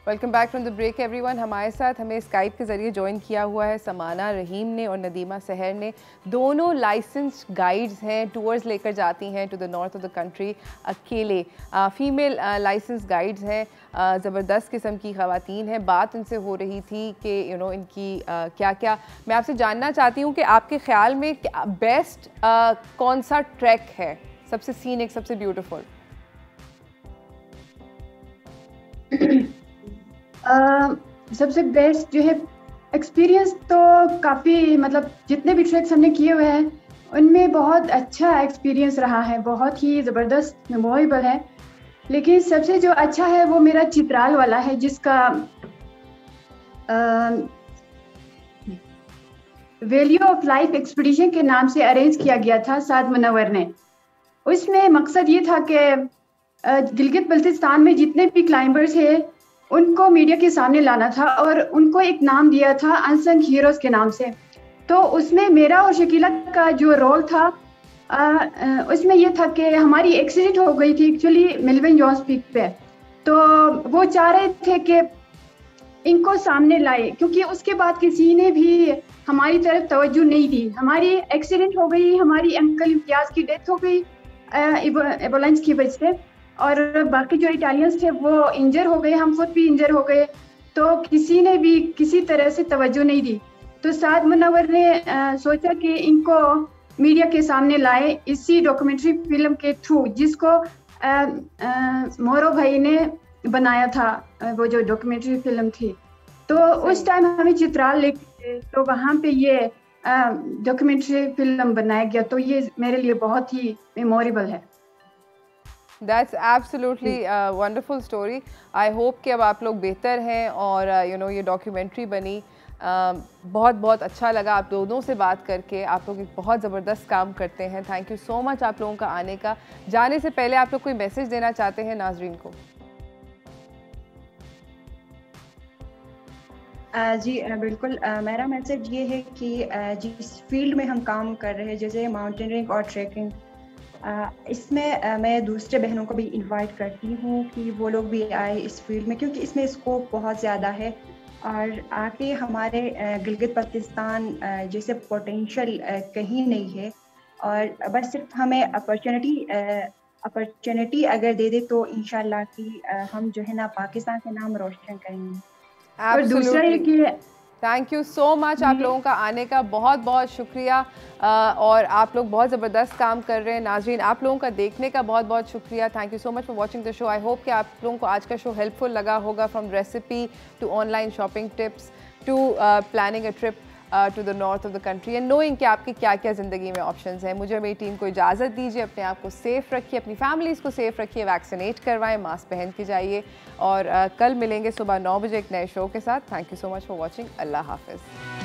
Welcome back from the break everyone. हमारे साथ हमें स्काइप के ज़रिए ज्वाइन किया हुआ है समाना रहीम ने और नदीमा सहर ने। दोनों लाइसेंस्ड गाइड्स हैं, टूर्स लेकर जाती हैं to the north of the country अकेले। फीमेल लाइसेंस गाइड्स हैं, ज़बरदस्त किस्म की ख़वातीन हैं। बात उनसे हो रही थी कि इनकी क्या क्या, मैं आपसे जानना चाहती हूँ कि आपके ख़्याल में बेस्ट कौन सा ट्रैक है, सबसे सीनिक, सबसे ब्यूटीफुल? सबसे बेस्ट जो है एक्सपीरियंस तो काफ़ी, मतलब जितने भी ट्रैक्स हमने किए हुए हैं उनमें बहुत अच्छा एक्सपीरियंस रहा है, बहुत ही ज़बरदस्त मेमोरेबल है। लेकिन सबसे जो अच्छा है वो मेरा चित्राल वाला है, जिसका वैल्यू ऑफ लाइफ एक्सपीडिशन के नाम से अरेंज किया गया था साद मुनव्वर ने। उसमें मकसद ये था कि गिलगित बल्तिस्तान में जितने भी क्लाइंबर्स हैं उनको मीडिया के सामने लाना था और उनको एक नाम दिया था अनसंग हीरोज़ के नाम से। तो उसमें मेरा और शकीला का जो रोल था उसमें ये था कि हमारी एक्सीडेंट हो गई थी एक्चुअली मेलविन जॉन्स पीक पे। तो वो चाह रहे थे कि इनको सामने लाए, क्योंकि उसके बाद किसी ने भी हमारी तरफ तवज्जो नहीं दी। हमारी एक्सीडेंट हो गई, हमारी अंकल इम्तियाज़ की डेथ हो गई एम्बुलेंस की वजह से, और बाकी जो इटालियंस थे वो इंजर हो गए, हम खुद भी इंजर हो गए। तो किसी ने भी किसी तरह से तवज्जो नहीं दी। तो साद मुनव्वर ने सोचा कि इनको मीडिया के सामने लाए इसी डॉक्यूमेंट्री फिल्म के थ्रू, जिसको मोरो भाई ने बनाया था, वो जो डॉक्यूमेंट्री फिल्म थी। तो उस टाइम हमें चित्राल लेके, तो वहाँ पे ये डॉक्यूमेंट्री फिल्म बनाया गया। तो ये मेरे लिए बहुत ही मेमोरेबल है। That's absolutely wonderful story. I hope कि अब आप लोग बेहतर हैं और ये डॉक्यूमेंट्री बनी। बहुत बहुत अच्छा लगा आप दोनों से बात करके। आप लोग एक बहुत ज़बरदस्त काम करते हैं। थैंक यू सो मच आप लोगों का आने का। जाने से पहले आप लोग कोई मैसेज देना चाहते हैं नाजरीन को? जी बिल्कुल, मेरा मैसेज ये है कि जिस फील्ड में हम काम कर रहे हैं, जैसे माउंटेनियरिंग और ट्रैकिंग, इसमें मैं दूसरे बहनों को भी इनवाइट करती हूँ कि वो लोग भी आए इस फील्ड में, क्योंकि इसमें स्कोप बहुत ज़्यादा है और आके हमारे गिलगित बल्तिस्तान जैसे पोटेंशियल कहीं नहीं है। और बस सिर्फ हमें अपॉर्चुनिटी अगर दे दे तो इंशाल्लाह कि हम जो है ना पाकिस्तान का नाम रोशन करेंगे। और दूसरा ये कि थैंक यू सो मच आप लोगों का आने का, बहुत बहुत शुक्रिया। और आप लोग बहुत ज़बरदस्त काम कर रहे हैं। नाज़रीन आप लोगों का देखने का बहुत बहुत शुक्रिया। Thank you so much for watching the show. I hope कि आप लोगों को आज का शो हेल्पफुल लगा होगा, from recipe to online shopping tips to planning a trip to the north of the country and knowing कि आपकी क्या क्या ज़िंदगी में ऑप्शंस हैं। मुझे मेरी टीम को इजाज़त दीजिए। अपने आप को सेफ़ रखिए, अपनी फैमिलीज़ को सेफ़ रखिए, वैक्सीनेट करवाएं, मास्क पहन के जाइए और कल मिलेंगे सुबह 9 बजे एक नए शो के साथ। Thank you so much for watching. अल्लाह हाफ़िज़।